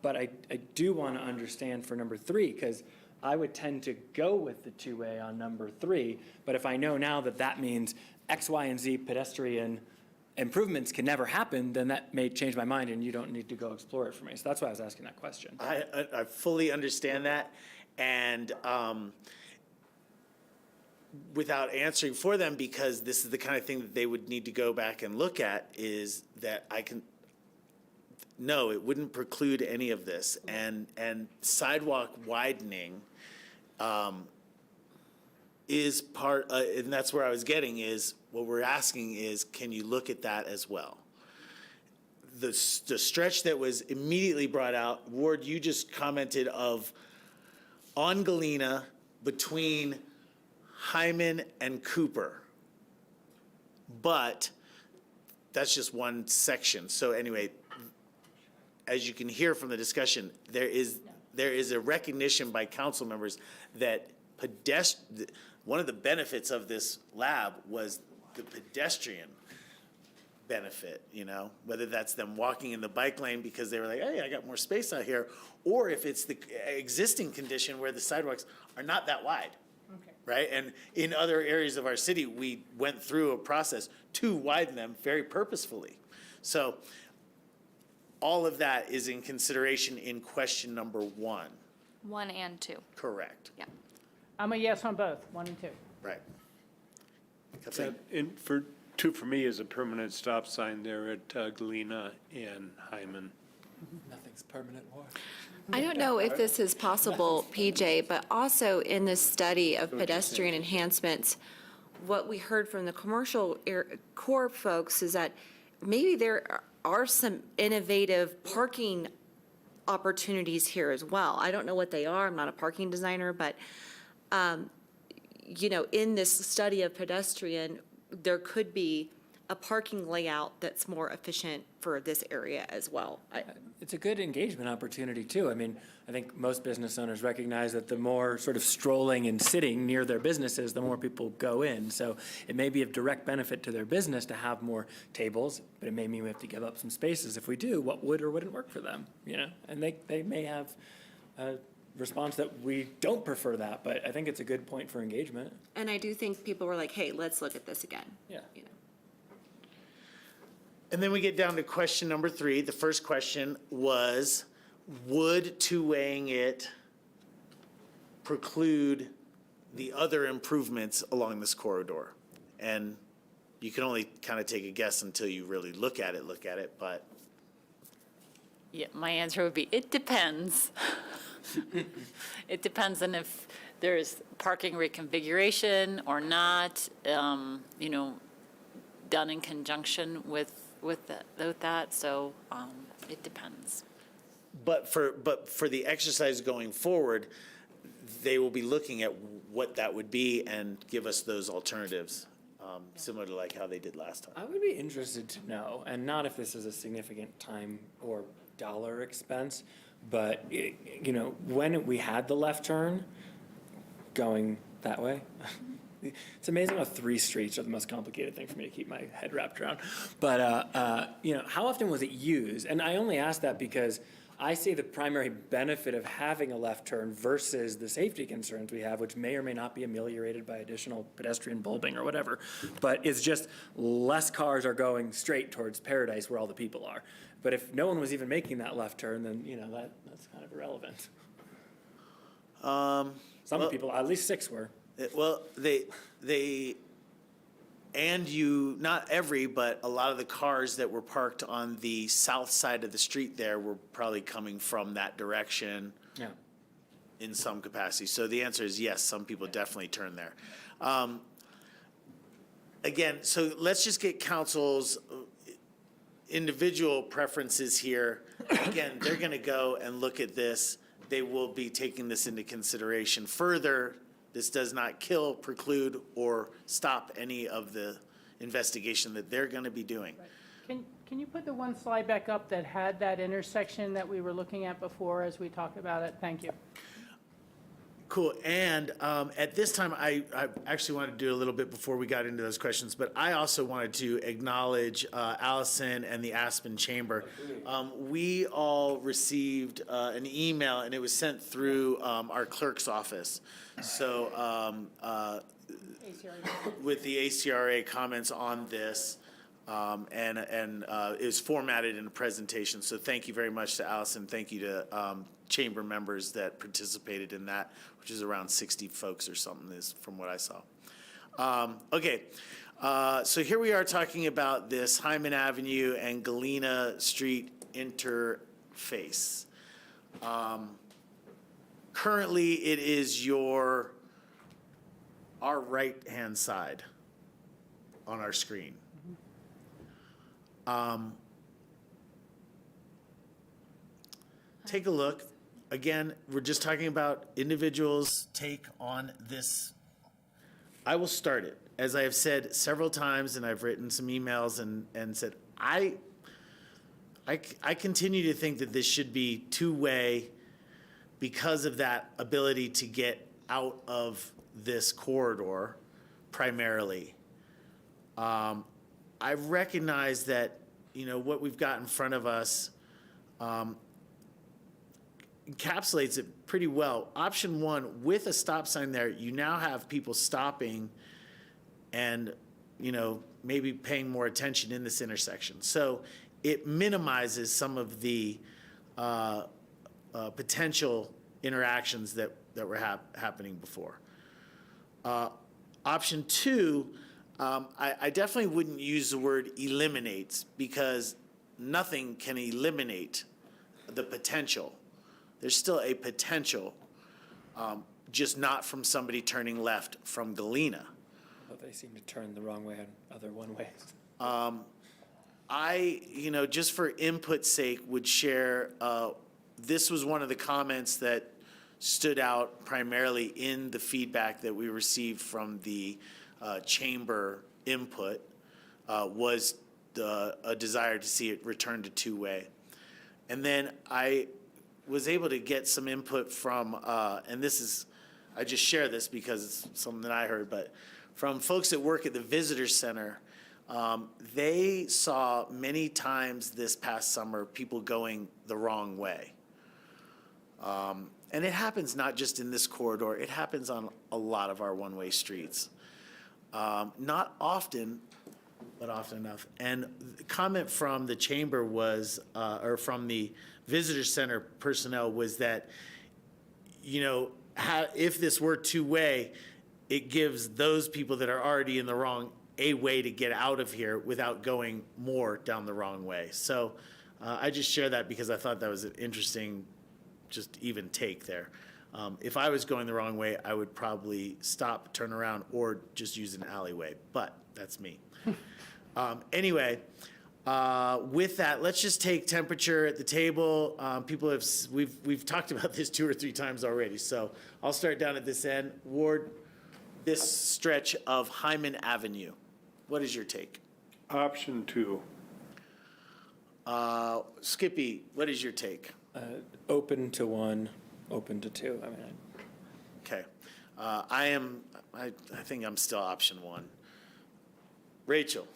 but I do want to understand for number 3, because I would tend to go with the two-way on number 3, but if I know now that that means X, Y, and Z pedestrian improvements can never happen, then that may change my mind and you don't need to go explore it for me. So that's why I was asking that question. I fully understand that, and without answering for them, because this is the kind of thing that they would need to go back and look at, is that no, it wouldn't preclude any of this. And sidewalk widening is part, and that's where I was getting, is what we're asking is, can you look at that as well? The stretch that was immediately brought out, Ward, you just commented of on Galena between Hyman and Cooper. But that's just one section. So anyway, as you can hear from the discussion, there is a recognition by council members that one of the benefits of this lab was the pedestrian benefit, whether that's them walking in the bike lane because they were like, hey, I got more space out here, or if it's the existing condition where the sidewalks are not that wide. Okay. Right? And in other areas of our city, we went through a process to widen them very purposefully. So all of that is in consideration in question number 1. 1 and 2. Correct. Yeah. I'm a yes on both, 1 and 2. Right. And for 2 for me is a permanent stop sign there at Galena and Hyman. Nothing's permanent war. I don't know if this is possible, PJ, but also in this study of pedestrian enhancements, what we heard from the commercial core folks is that maybe there are some innovative parking opportunities here as well. I don't know what they are. I'm not a parking designer, but, in this study of pedestrian, there could be a parking layout that's more efficient for this area as well. It's a good engagement opportunity, too. I mean, I think most business owners recognize that the more sort of strolling and sitting near their businesses, the more people go in. So it may be of direct benefit to their business to have more tables, but it may mean we have to give up some spaces. If we do, what would or wouldn't work for them, And they may have a response that we don't prefer that, but I think it's a good point for engagement. And I do think people were like, hey, let's look at this again. Yeah. And then we get down to question number 3. The first question was, would two-weighing it preclude the other improvements along this corridor? And you can only kind of take a guess until you really look at it, but. Yeah, my answer would be, it depends. It depends on if there's parking reconfiguration or not, done in conjunction with that, so it depends. But for the exercise going forward, they will be looking at what that would be and give us those alternatives, similar to like how they did last time. I would be interested to know, and not if this is a significant time or dollar expense, but, when we had the left turn going that way, it's amazing how 3 streets are the most complicated thing for me to keep my head wrapped around. But, how often was it used? And I only ask that because I see the primary benefit of having a left turn versus the safety concerns we have, which may or may not be ameliorated by additional pedestrian bulbing or whatever. But it's just less cars are going straight towards Paradise where all the people are. But if no one was even making that left turn, then, that's kind of irrelevant. Some people, at least 6 were. Well, not every, but a lot of the cars that were parked on the south side of the street there were probably coming from that direction Yeah. in some capacity. So the answer is yes, some people definitely turn there. Again, so let's just get council's individual preferences here. Again, they're going to go and look at this. They will be taking this into consideration further. This does not kill, preclude, or stop any of the investigation that they're going to be doing. Can you put the one slide back up that had that intersection that we were looking at before as we talked about it? Thank you. Cool. And at this time, I actually wanted to do a little bit before we got into those questions, but I also wanted to acknowledge Allison and the Aspen Chamber. We all received an email, and it was sent through our clerk's office. So with the ACRA comments on this, and it was formatted in a presentation. So thank you very much to Allison. Thank you to chamber members that participated in that, which is around 60 folks or something, is from what I saw. Okay, so here we are talking about this Hyman Avenue and Galena Street interface. Currently, it is our right-hand side on our screen. Take a look. Again, we're just talking about individuals' take on this. I will start it. As I have said several times, and I've written some emails and said, I continue to think that this should be two-way because of that ability to get out of this corridor primarily. I recognize that, what we've got in front of us encapsulates it pretty well. Option 1, with a stop sign there, you now have people stopping and, maybe paying more attention in this intersection. So it minimizes some of the potential interactions that were happening before. Option 2, I definitely wouldn't use the word eliminates because nothing can eliminate the potential. There's still a potential, just not from somebody turning left from Galena. But they seem to turn the wrong way on other one-ways. Just for input's sake, would share, this was one of the comments that stood out primarily in the feedback that we received from the chamber input, was a desire to see it return to two-way. And then I was able to get some input from, and I just share this because it's something that I heard, but from folks that work at the visitor center, they saw many times this past summer people going the wrong way. And it happens not just in this corridor, it happens on a lot of our one-way streets. Not often, but often enough. And the comment from the chamber was, or from the visitor center personnel was that, if this were two-way, it gives those people that are already in the wrong a way to get out of here without going more down the wrong way. So I just share that because I thought that was an interesting, just even take there. If I was going the wrong way, I would probably stop, turn around, or just use an alleyway, but that's me. Anyway, with that, let's just take temperature at the table. We've talked about this 2 or 3 times already, so I'll start down at this end. Ward, this stretch of Hyman Avenue, what is your take? Option 2. Skippy, what is your take? Open to 1, open to 2. Okay. I think I'm still option 1. Rachel?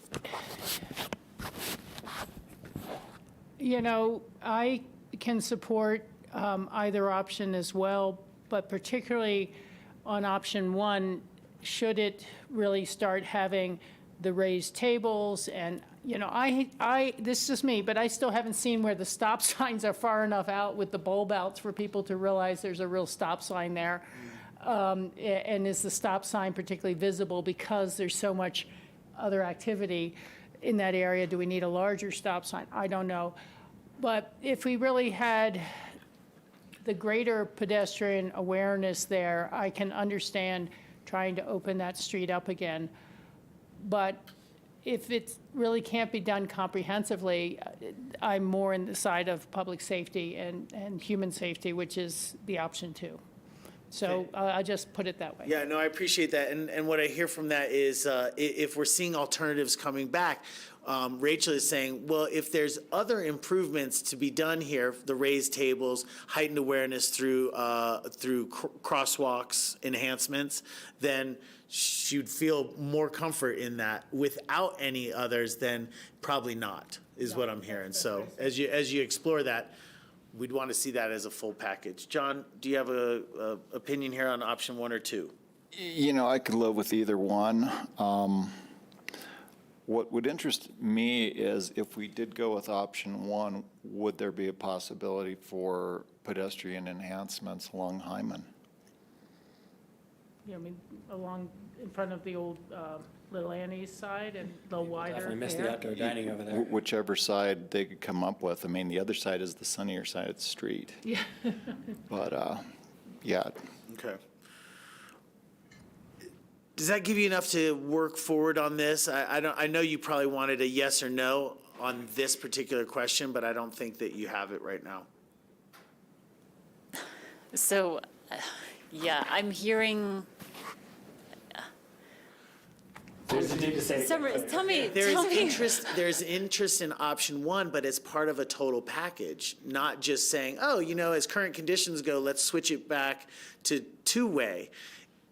I can support either option as well, but particularly on option one, should it really start having the raised tables and, you know, this is just me, but I still haven't seen where the stop signs are far enough out with the bulb outs for people to realize there's a real stop sign there. And is the stop sign particularly visible because there's so much other activity in that area? Do we need a larger stop sign? I don't know. But if we really had the greater pedestrian awareness there, I can understand trying to open that street up again. But if it really can't be done comprehensively, I'm more in the side of public safety and human safety, which is the option two. So I just put it that way. Yeah, no, I appreciate that. And what I hear from that is if we're seeing alternatives coming back, Rachel is saying, well, if there's other improvements to be done here, the raised tables, heightened awareness through crosswalks enhancements, then she'd feel more comfort in that. Without any others, then probably not, is what I'm hearing. So as you explore that, we'd want to see that as a full package. John, do you have a opinion here on option one or two? You know, I could live with either one. What would interest me is if we did go with option one, would there be a possibility for pedestrian enhancements along Hyman? You know, I mean, along in front of the old Little Annie's side and a little wider. Definitely missed there. the outdoor dining over there. Whichever side they could come up with. I mean, the other side is the sunnier side of the street. Yeah. But, yeah, Okay. Does that give you enough to work forward on this? I know you probably wanted a yes or no on this particular question, but I don't think that you have it right now. So, yeah, I'm hearing, There's a need to say. tell me. There's interest in option one, but as part of a total package, not just saying, oh, you know, as current conditions go, let's switch it back to two-way.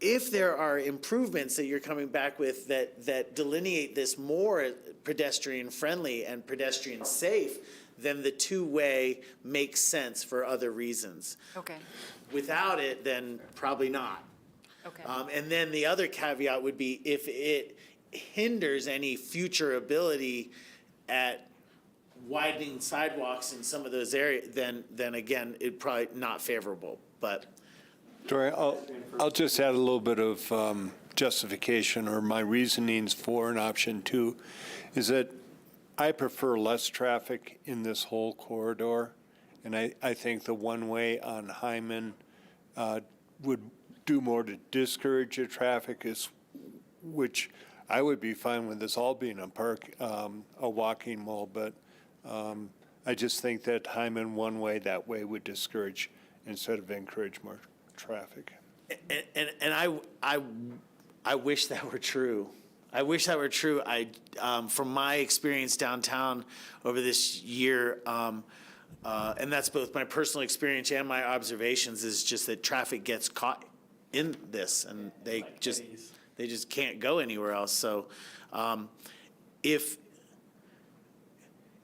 If there are improvements that you're coming back with that delineate this more pedestrian-friendly and pedestrian-safe, then the two-way makes sense for other reasons. Okay, Without it, then probably not. okay. And then the other caveat would be if it hinders any future ability at widening sidewalks in some of those areas, then again, it probably not favorable, but. Tori, I'll just add a little bit of justification or my reasonings for an option two, is that I prefer less traffic in this whole corridor, and I think the one-way on Hyman would do more to discourage the traffic, which I would be fine with this all being a walking mall, but I just think that Hyman one-way, that way would discourage instead of encourage more traffic. And I wish that were true. I wish that were true. From my experience downtown over this year, and that's both my personal experience and my observations, is just that traffic gets caught in this, and they just can't go anywhere else. So, if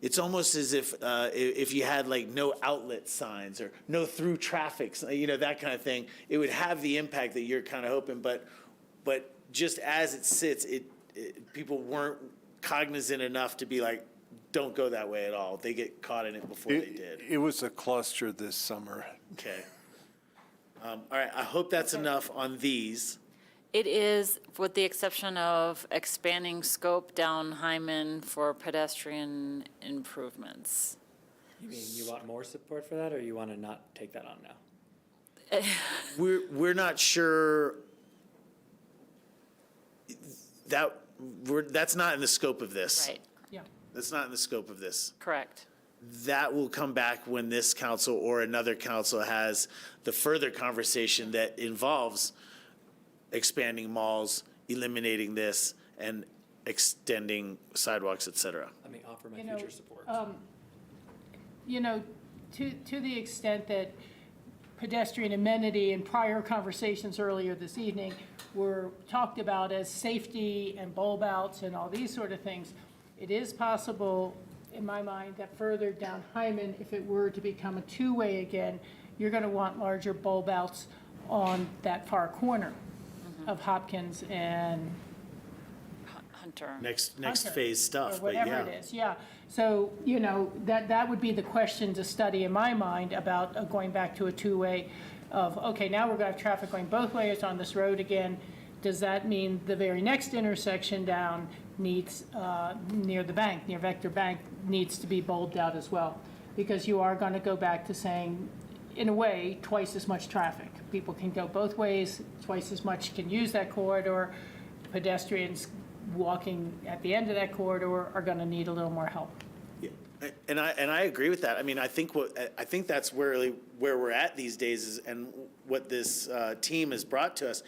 it's almost as if you had like no outlet signs or no through traffic, you know, that kind of thing, it would have the impact that you're kind of hoping. But just as it sits, people weren't cognizant enough to be like, don't go that way at all. They get caught in it before they did. It was a cluster this summer. Okay. All right. I hope that's enough on these. It is, with the exception of expanding scope down Hyman for pedestrian improvements. You mean you want more support for that, or you want to not take that on now? We're not sure that's not in the scope of this. Right, Yeah. That's not in the scope of this. correct. That will come back when this council or another council has the further conversation that involves expanding malls, eliminating this, and extending sidewalks, et cetera. Let me offer my You know, future support. You know, to the extent that pedestrian amenity in prior conversations earlier this evening were talked about as safety and bulb outs and all these sort of things, it is possible in my mind, that further down Hyman, if it were to become a two-way again, you're going to want larger bulb outs on that far corner of Hopkins and Hunter. Next Hunter, phase stuff, or but yeah. whatever it is, yeah. So, you know, that would be the question to study in my mind about going back to a two-way of, okay, now we're going to have traffic going both ways on this road again. Does that mean the very next intersection down needs, near the bank, near Vector Bank, needs to be bulbed out as well? Because you are going to go back to saying, in a way, twice as much traffic. People can go both ways, twice as much can use that corridor. Pedestrians walking at the end of that corridor are going to need a little more help. Yeah. And I agree with that. I mean, I think that's where we're at these days is, and what this team has brought to us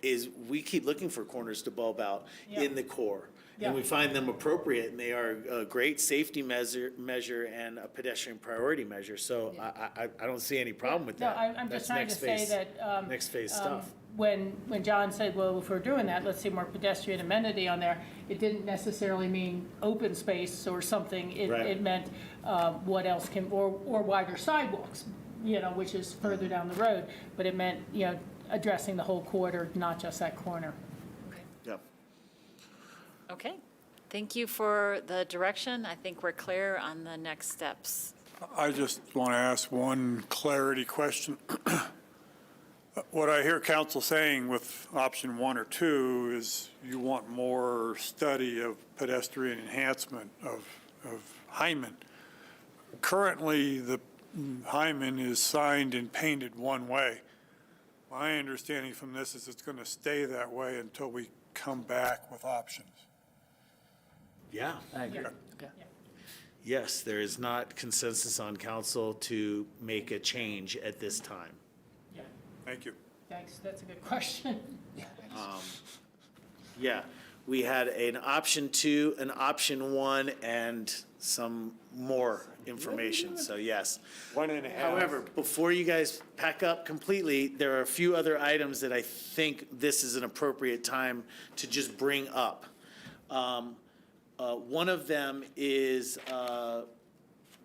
is we keep looking for corners to bulb out in the core. Yeah. And we find them appropriate, and they are a great safety measure and a pedestrian priority measure. So I don't see any problem with No, that. I'm just That's trying to next say phase- that. Next phase stuff. When John said, well, if we're doing that, let's see more pedestrian amenity on there, it didn't necessarily mean open space or something. Right. It meant what else can, or wider sidewalks, you know, which is further down the road. But it meant, you know, addressing the whole corridor, not just that corner. Yep. Okay. Thank you for the direction. I think we're clear on the next steps. I just want to ask one clarity question. What I hear council saying with option 1 or 2 is you want more study of pedestrian enhancement of Hyman. Currently, the Hyman is signed and painted one way. My understanding from this is it's going to stay that way until we come back with options. Yeah. I agree. Yes, there is not consensus on council to make a change at this time. Thank you. Thanks, that's a good question. Yeah, we had an option 2, an option 1, and some more information, so yes. 1.5. However, before you guys pack up completely, there are a few other items that I think this is an appropriate time to just bring up. One of them is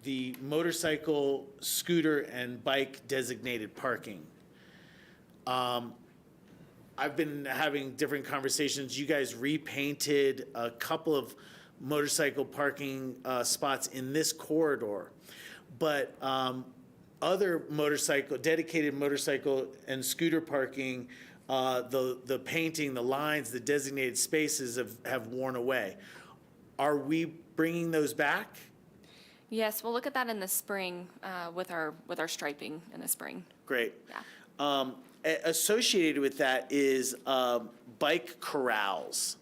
the motorcycle, scooter, and bike designated parking. I've been having different conversations. You guys repainted a couple of motorcycle parking spots in this corridor. But other dedicated motorcycle and scooter parking, the painting, the lines, the designated spaces have worn away. Are we bringing those back? Yes, we'll look at that in the spring with our striping in the spring. Great. Yeah. Associated with that is bike corrals.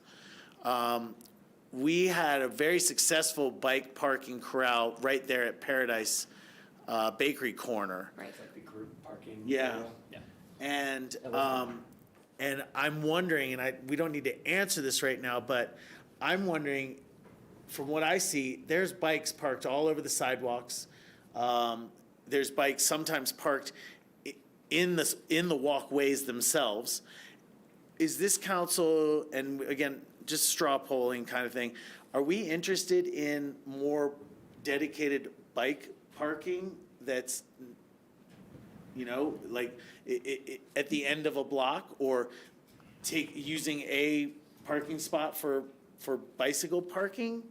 We had a very successful bike parking corral right there at Paradise Bakery Corner. Right. Like the group parking. Yeah. area. Yeah. And I'm wondering, and we don't need to answer this right now, but I'm wondering, from what I see, there's bikes parked all over the sidewalks. There's bikes sometimes parked in the walkways themselves. Is this council, and again, just straw polling kind of thing, are we interested in more dedicated bike parking that's, you know, like at the end of a block, or using a parking spot for bicycle parking?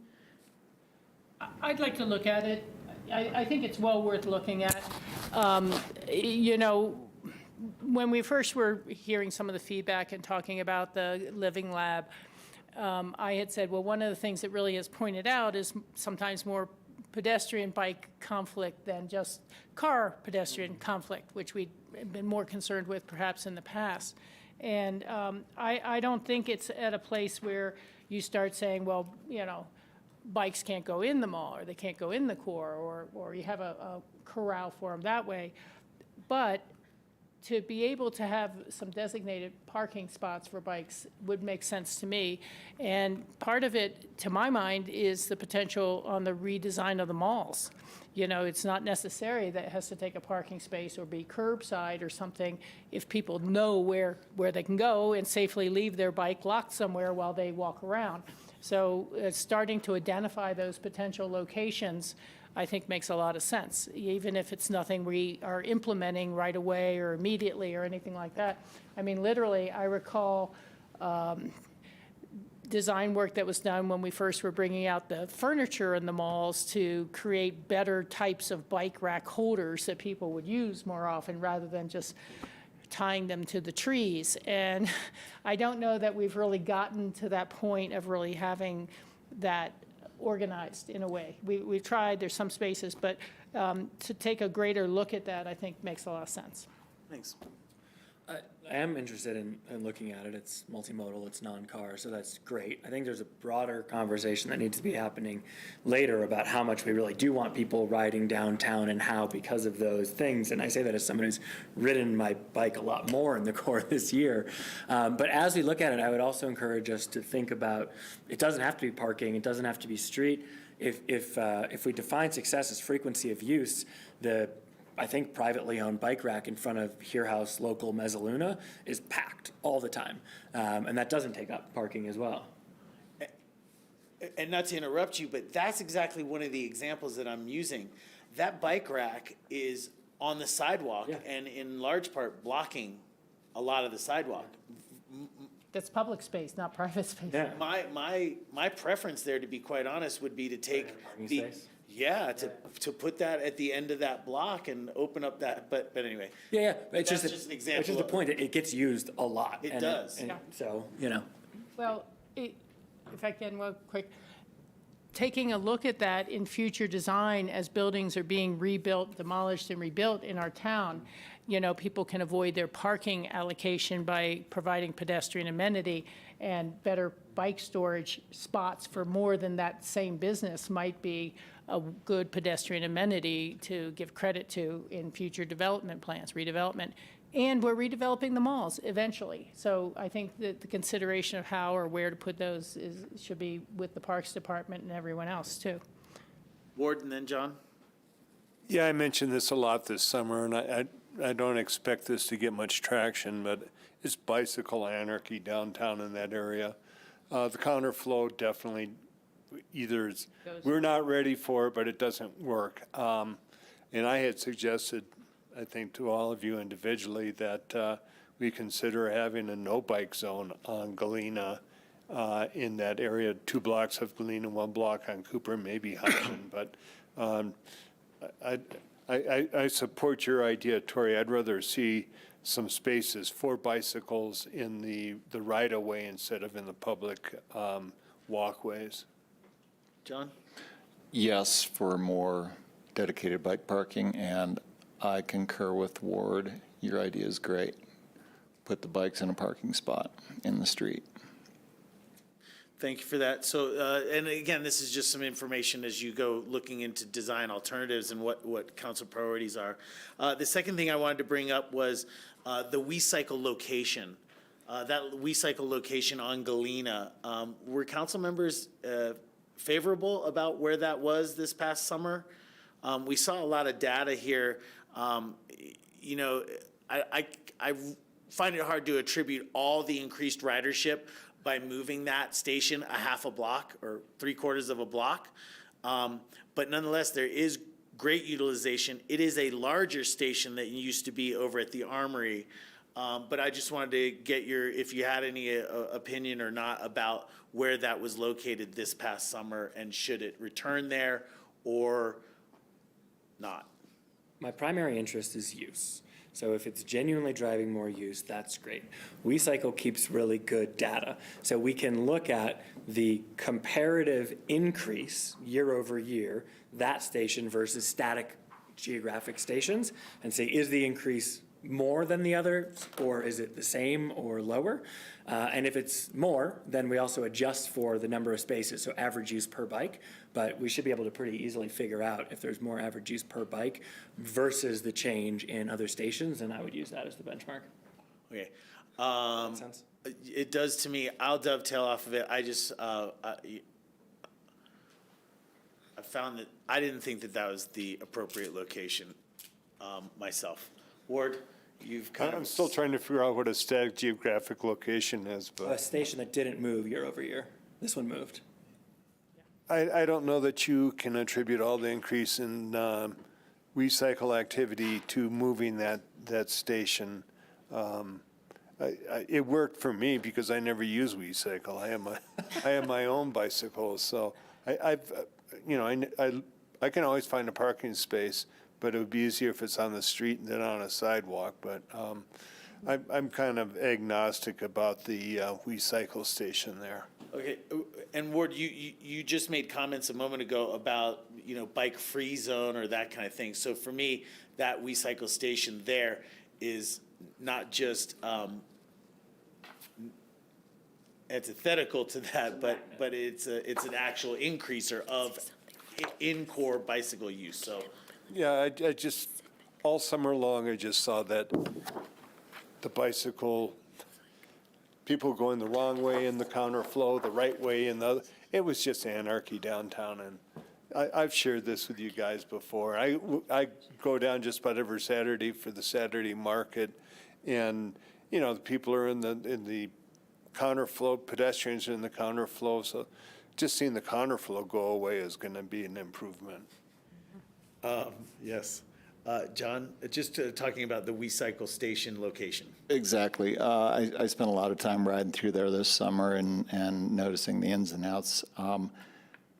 I'd like to look at it. I think it's well worth looking at. You know, when we first were hearing some of the feedback and talking about the Living Lab, I had said, well, one of the things that really is pointed out is sometimes more pedestrian bike conflict than just car pedestrian conflict, which we've been more concerned with perhaps in the past. And I don't think it's at a place where you start saying, well, you know, bikes can't go in the mall, or they can't go in the core, or you have a corral for them that way. But to be able to have some designated parking spots for bikes would make sense to me. And part of it, to my mind, is the potential on the redesign of the malls. You know, it's not necessary that it has to take a parking space or be curbside or something if people know where they can go and safely leave their bike locked somewhere while they walk around. So starting to identify those potential locations, I think makes a lot of sense, even if it's nothing we are implementing right away or immediately or anything like that. I mean, literally, I recall design work that was done when we first were bringing out the furniture in the malls to create better types of bike rack holders that people would use more often rather than just tying them to the trees. And I don't know that we've really gotten to that point of really having that organized in a way. We've tried, there's some spaces, but to take a greater look at that, I think makes a lot of sense. Thanks. I am interested in looking at it. It's multimodal, it's non-car, so that's great. I think there's a broader conversation that needs to be happening later about how much we really do want people riding downtown and how because of those things. And I say that as someone who's ridden my bike a lot more in the core this year. But as we look at it, I would also encourage us to think about, it doesn't have to be parking, it doesn't have to be street. If we define success as frequency of use, I think privately owned bike rack in front of Here House local Mezzaluna is packed all the time. And that doesn't take up parking as well. And not to interrupt you, but that's exactly one of the examples that I'm using. That bike rack is on the sidewalk Yeah. and in large part blocking a lot of the sidewalk. That's public space, not private space. Yeah. My preference there, to be quite honest, would be to take Parking the, space? yeah, to put that at the end of that block and open up that, but anyway. Yeah, It's That's just just an it's example just the of- point that it gets used a lot. It and does. and Yeah. So, you know. Well, if I can, real quick, taking a look at that in future design as buildings are being rebuilt, demolished and rebuilt in our town, you know, people can avoid their parking allocation by providing pedestrian amenity, and better bike storage spots for more than that same business might be a good pedestrian amenity to give credit to in future development plans, redevelopment. And we're redeveloping the malls eventually. So I think that the consideration of how or where to put those should be with the Parks Department and everyone else, too. Ward and then John? Yeah, I mentioned this a lot this summer, and I don't expect this to get much traction, but it's bicycle anarchy downtown in that area. The counterflow definitely we're not ready for it, but it doesn't work. And I had suggested, I think, to all of you individually that we consider having a no-bike zone on Galena in that area, 2 blocks of Galena, 1 block on Cooper, maybe Hudson. But I support your idea, Tori. I'd rather see some spaces for bicycles in the right-of-way instead of in the public walkways. John? Yes, for more dedicated bike parking, and I concur with Ward. Your idea is great. Put the bikes in a parking spot in the street. Thank you for that. So, and again, this is just some information as you go looking into design alternatives and what council priorities are. The second thing I wanted to bring up was the WeCycle location. That WeCycle location on Galena. Were council members favorable about where that was this past summer? We saw a lot of data here. You know, I find it hard to attribute all the increased ridership by moving that station a half a block or 3/4 of a block. But nonetheless, there is great utilization. It is a larger station than it used to be over at the Armory. But I just wanted to get if you had any opinion or not about where that was located this past summer, and should it return there or not? My primary interest is use. So if it's genuinely driving more use, that's great. WeCycle keeps really good data. So we can look at the comparative increase year over year, that station versus static geographic stations, and say, is the increase more than the others, or is it the same or lower? And if it's more, then we also adjust for the number of spaces, so average use per bike. But we should be able to pretty easily figure out if there's more average use per bike versus the change in other stations, and I would use that as the benchmark. Okay. Makes sense? It does to me. I'll dovetail off of it. I just, I found that, I didn't think that that was the appropriate location myself. Ward, you've kind of. I'm still trying to figure out what a static geographic location is, A but station that didn't move year over year. This one moved. I don't know that you can attribute all the increase in recycle activity to moving that station. It worked for me because I never use recycle. I have my own bicycles, so I can always find a parking space, but it would be easier if it's on the street than on a sidewalk. But I'm kind of agnostic about the recycle station there. Okay, and Ward, you just made comments a moment ago about, bike-free zone or that kind of thing. So for me, that recycle station there is not just antithetical to that, but it's an actual increaser of in-core bicycle use, so. Yeah, I just, all summer long, I just saw that the bicycle, people going the wrong way in the counterflow, the right way in the other. It was just anarchy downtown, and I've shared this with you guys before. I go down just about every Saturday for the Saturday market, and, the people are in the counterflow, pedestrians are in the counterflow, so just seeing the counterflow go away is going to be an improvement. Yes. John, just talking about the recycle station location. Exactly. I spent a lot of time riding through there this summer and noticing the ins and outs.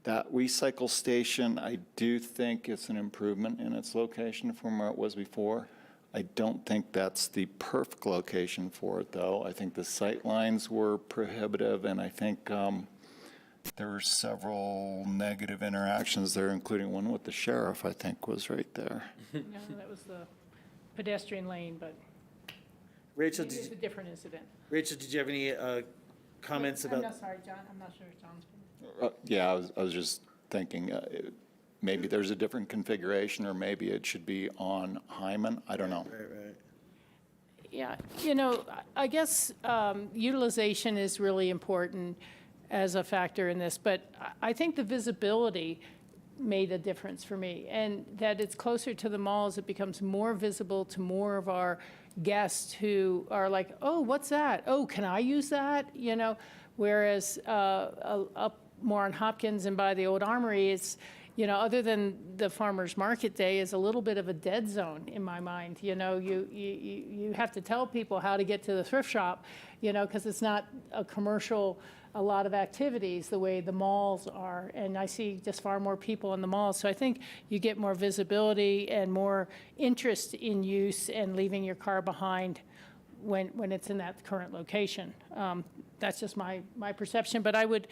That recycle station, I do think it's an improvement in its location from where it was before. I don't think that's the perfect location for it, though. I think the sight lines were prohibitive, and I think there were several negative interactions there, including one with the sheriff, I think, was right there. No, that was the pedestrian lane, but Rachel, it was a different incident. Rachel, did you have any comments about? I'm not sorry, John, I'm not sure if John's been. Yeah, I was just thinking maybe there's a different configuration, or maybe it should be on Hyman. I don't know. Right. Yeah, I guess utilization is really important as a factor in this, but I think the visibility made a difference for me, and that it's closer to the malls, it becomes more visible to more of our guests who are like, oh, what's that? Oh, can I use that? Whereas up more on Hopkins and by the old Armory, it's, other than the farmer's market day, is a little bit of a dead zone in my mind. You have to tell people how to get to the thrift shop, because it's not a commercial, a lot of activities the way the malls are. And I see just far more people in the malls. So I think you get more visibility and more interest in use and leaving your car behind when it's in that current location. That's just my perception. But I would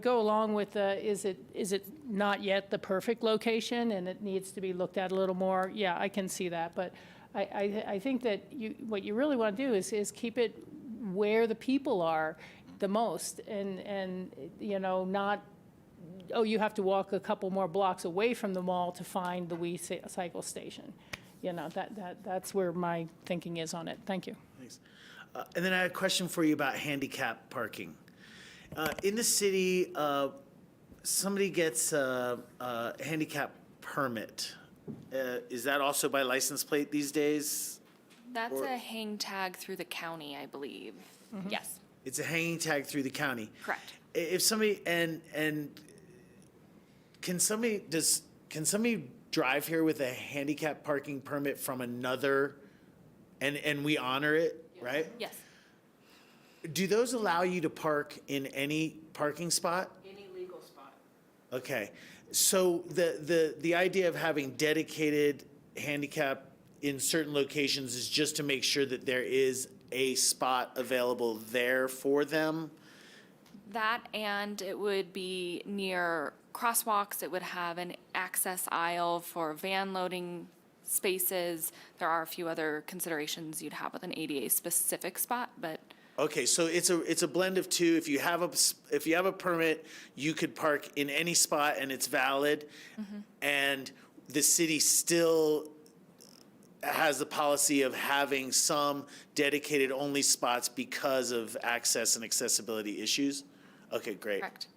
go along with is it not yet the perfect location and it needs to be looked at a little more? Yeah, I can see that. But I think that what you really want to do is keep it where the people are the most, and not, oh, you have to walk a couple more blocks away from the mall to find the recycle station. That's where my thinking is on it. Thank you. Thanks. And then I had a question for you about handicap parking. In the city, somebody gets a handicap permit. Is that also by license plate these days? That's a hang tag through the county, I believe. Mm-hmm. Yes, It's a hanging tag through the county. correct. If somebody, and can somebody drive here with a handicap parking permit from another, and we honor it, right? Yes. Do those allow you to park in any parking spot? Any legal spot. Okay, so the idea of having dedicated handicap in certain locations is just to make sure that there is a spot available there for them? That, and it would be near crosswalks. It would have an access aisle for van loading spaces. There are a few other considerations you'd have with an ADA specific spot, but Okay, so it's a blend of two. If you have a permit, you could park in any spot and it's valid. And the city still has the policy of having some dedicated only spots because of access and accessibility issues? Okay, great. correct.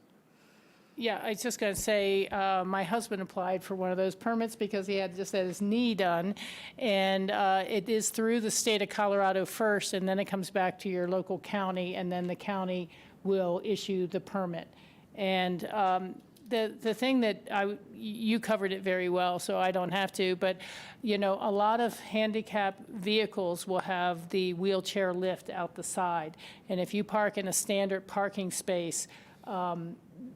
Yeah, I was just going to say, my husband applied for one of those permits because he had just had his knee done. And it is through the state of Colorado first, and then it comes back to your local county, and then the county will issue the permit. And the thing that you covered it very well, so I don't have to, but, a lot of handicap vehicles will have the wheelchair lift out the side. And if you park in a standard parking space,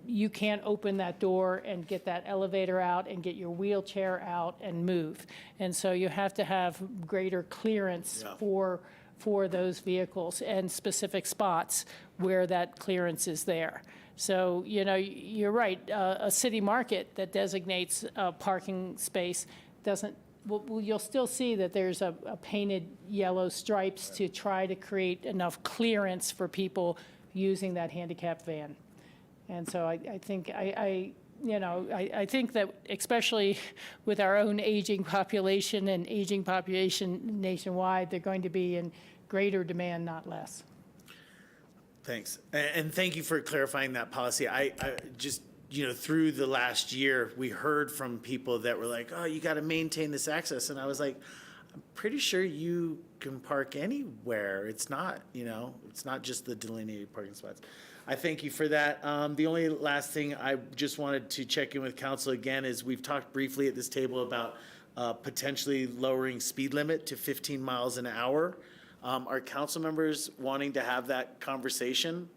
you can't open that door and get that elevator out and get your wheelchair out and move. And so you have to have greater clearance for those vehicles and specific spots where that clearance is there. So, you're right, a city market that designates a parking space doesn't, well, you'll still see that there's a painted yellow stripes to try to create enough clearance for people using that handicap van. And so I think, I think that especially with our own aging population and aging population nationwide, they're going to be in greater demand, not less. Thanks. And thank you for clarifying that policy. I just, through the last year, we heard from people that were like, oh, you got to maintain this access. And I was like, I'm pretty sure you can park anywhere. It's not, it's not just the delineated parking spots. I thank you for that. The only last thing I just wanted to check in with council again is we've talked briefly at this table about potentially lowering speed limit to 15 miles an hour. Are council members wanting to have that conversation?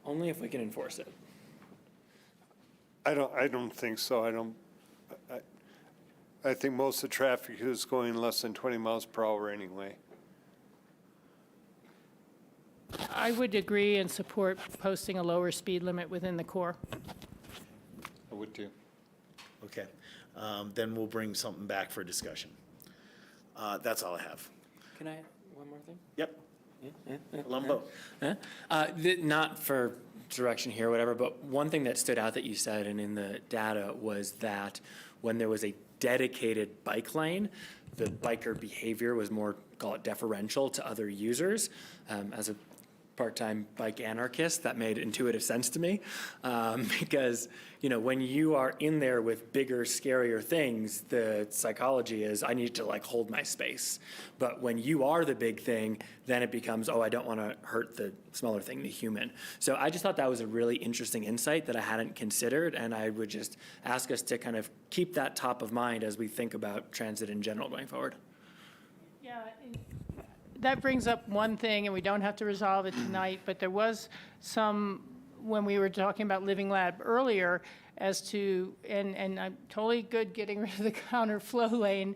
Only if we can enforce it. I don't think so. I think most of the traffic is going less than 20 miles per hour anyway. I would agree and support posting a lower speed limit within the core. I would too. Okay, then we'll bring something back for discussion. That's all I have. Can I add one more thing? Yep. Columbo. Not for direction here or whatever, but one thing that stood out that you said and in the data was that when there was a dedicated bike lane, the biker behavior was more, call it deferential to other users. As a part-time bike anarchist, that made intuitive sense to me because, when you are in there with bigger, scarier things, the psychology is I need to hold my space. But when you are the big thing, then it becomes, oh, I don't want to hurt the smaller thing, the human. So I just thought that was a really interesting insight that I hadn't considered, and I would just ask us to kind of keep that top of mind as we think about transit in general going forward. Yeah, that brings up one thing, and we don't have to resolve it tonight, but there was some, when we were talking about Living Lab earlier, as to, and I'm totally good getting rid of the counterflow lane,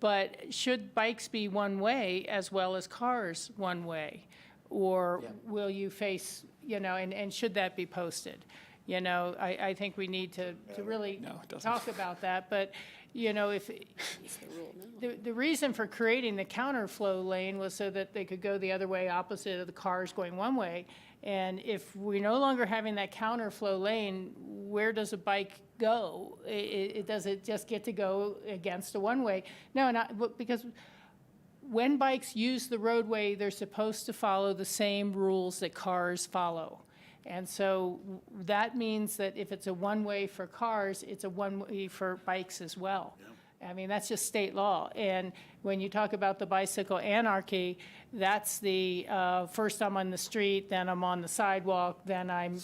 but should bikes be one way as well as cars one way? Or will you face, and should that be posted? I think we need to really talk about that, but if the reason for creating the counterflow lane was so that they could go the other way opposite of the cars going one way. And if we're no longer having that counterflow lane, where does a bike go? Does it just get to go against a one-way? No, because when bikes use the roadway, they're supposed to follow the same rules that cars follow. And so that means that if it's a one-way for cars, it's a one-way for bikes as well. Yeah. I mean, that's just state law. And when you talk about the bicycle anarchy, that's the first I'm on the street, then I'm on the sidewalk, then I'm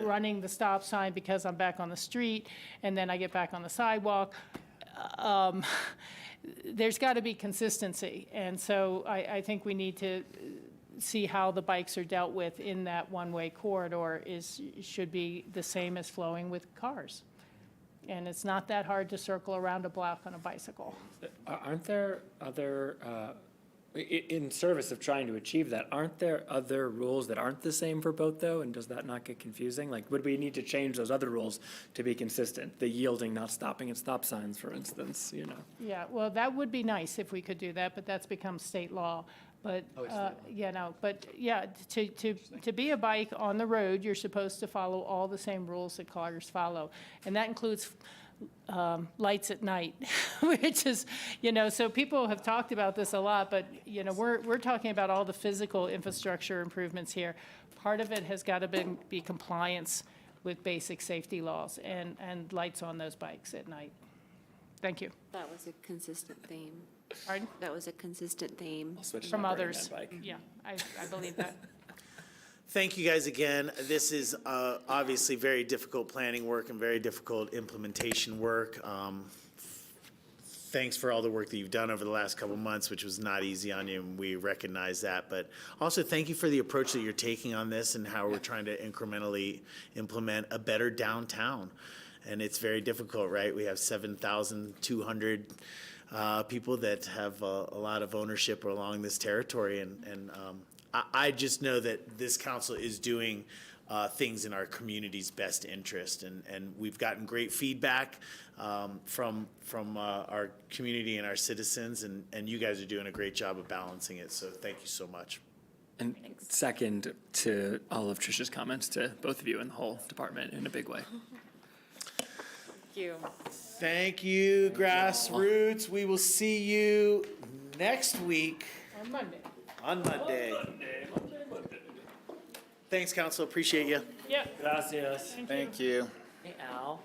running the stop sign because I'm back on the street, and then I get back on the sidewalk. There's got to be consistency. And so I think we need to see how the bikes are dealt with in that one-way corridor should be the same as flowing with cars. And it's not that hard to circle around a block on a bicycle. Aren't there other, in service of trying to achieve that, aren't there other rules that aren't the same for both though? And does that not get confusing? Would we need to change those other rules to be consistent? The yielding, not stopping at stop signs, for instance, Yeah, well, that would be nice if we could do that, but that's become state law. But, to be a bike on the road, you're supposed to follow all the same rules that cars follow. And that includes lights at night, which is, so people have talked about this a lot, but, we're talking about all the physical infrastructure improvements here. Part of it has got to be compliance with basic safety laws and lights on those bikes at night. Thank you. That was a consistent theme. Pardon? That was a consistent theme. I'll switch to From not bringing others. that bike. Yeah, I believe that. Thank you guys again. This is obviously very difficult planning work and very difficult implementation work. Thanks for all the work that you've done over the last couple months, which was not easy on you, and we recognize that. But also, thank you for the approach that you're taking on this and how we're trying to incrementally implement a better downtown. And it's very difficult, right? We have 7,200 people that have a lot of ownership along this territory, and I just know that this council is doing things in our community's best interest, and we've gotten great feedback from our community and our citizens, and you guys are doing a great job of balancing it, so thank you so much. And second to all of Tricia's comments to both of you and the whole department in a big way. Thank you. Thank you, GrassRoots. We will see you next week On Monday. on Monday. Thanks, council. Appreciate you. Yeah. Gracias. Thank you. Hey, Al.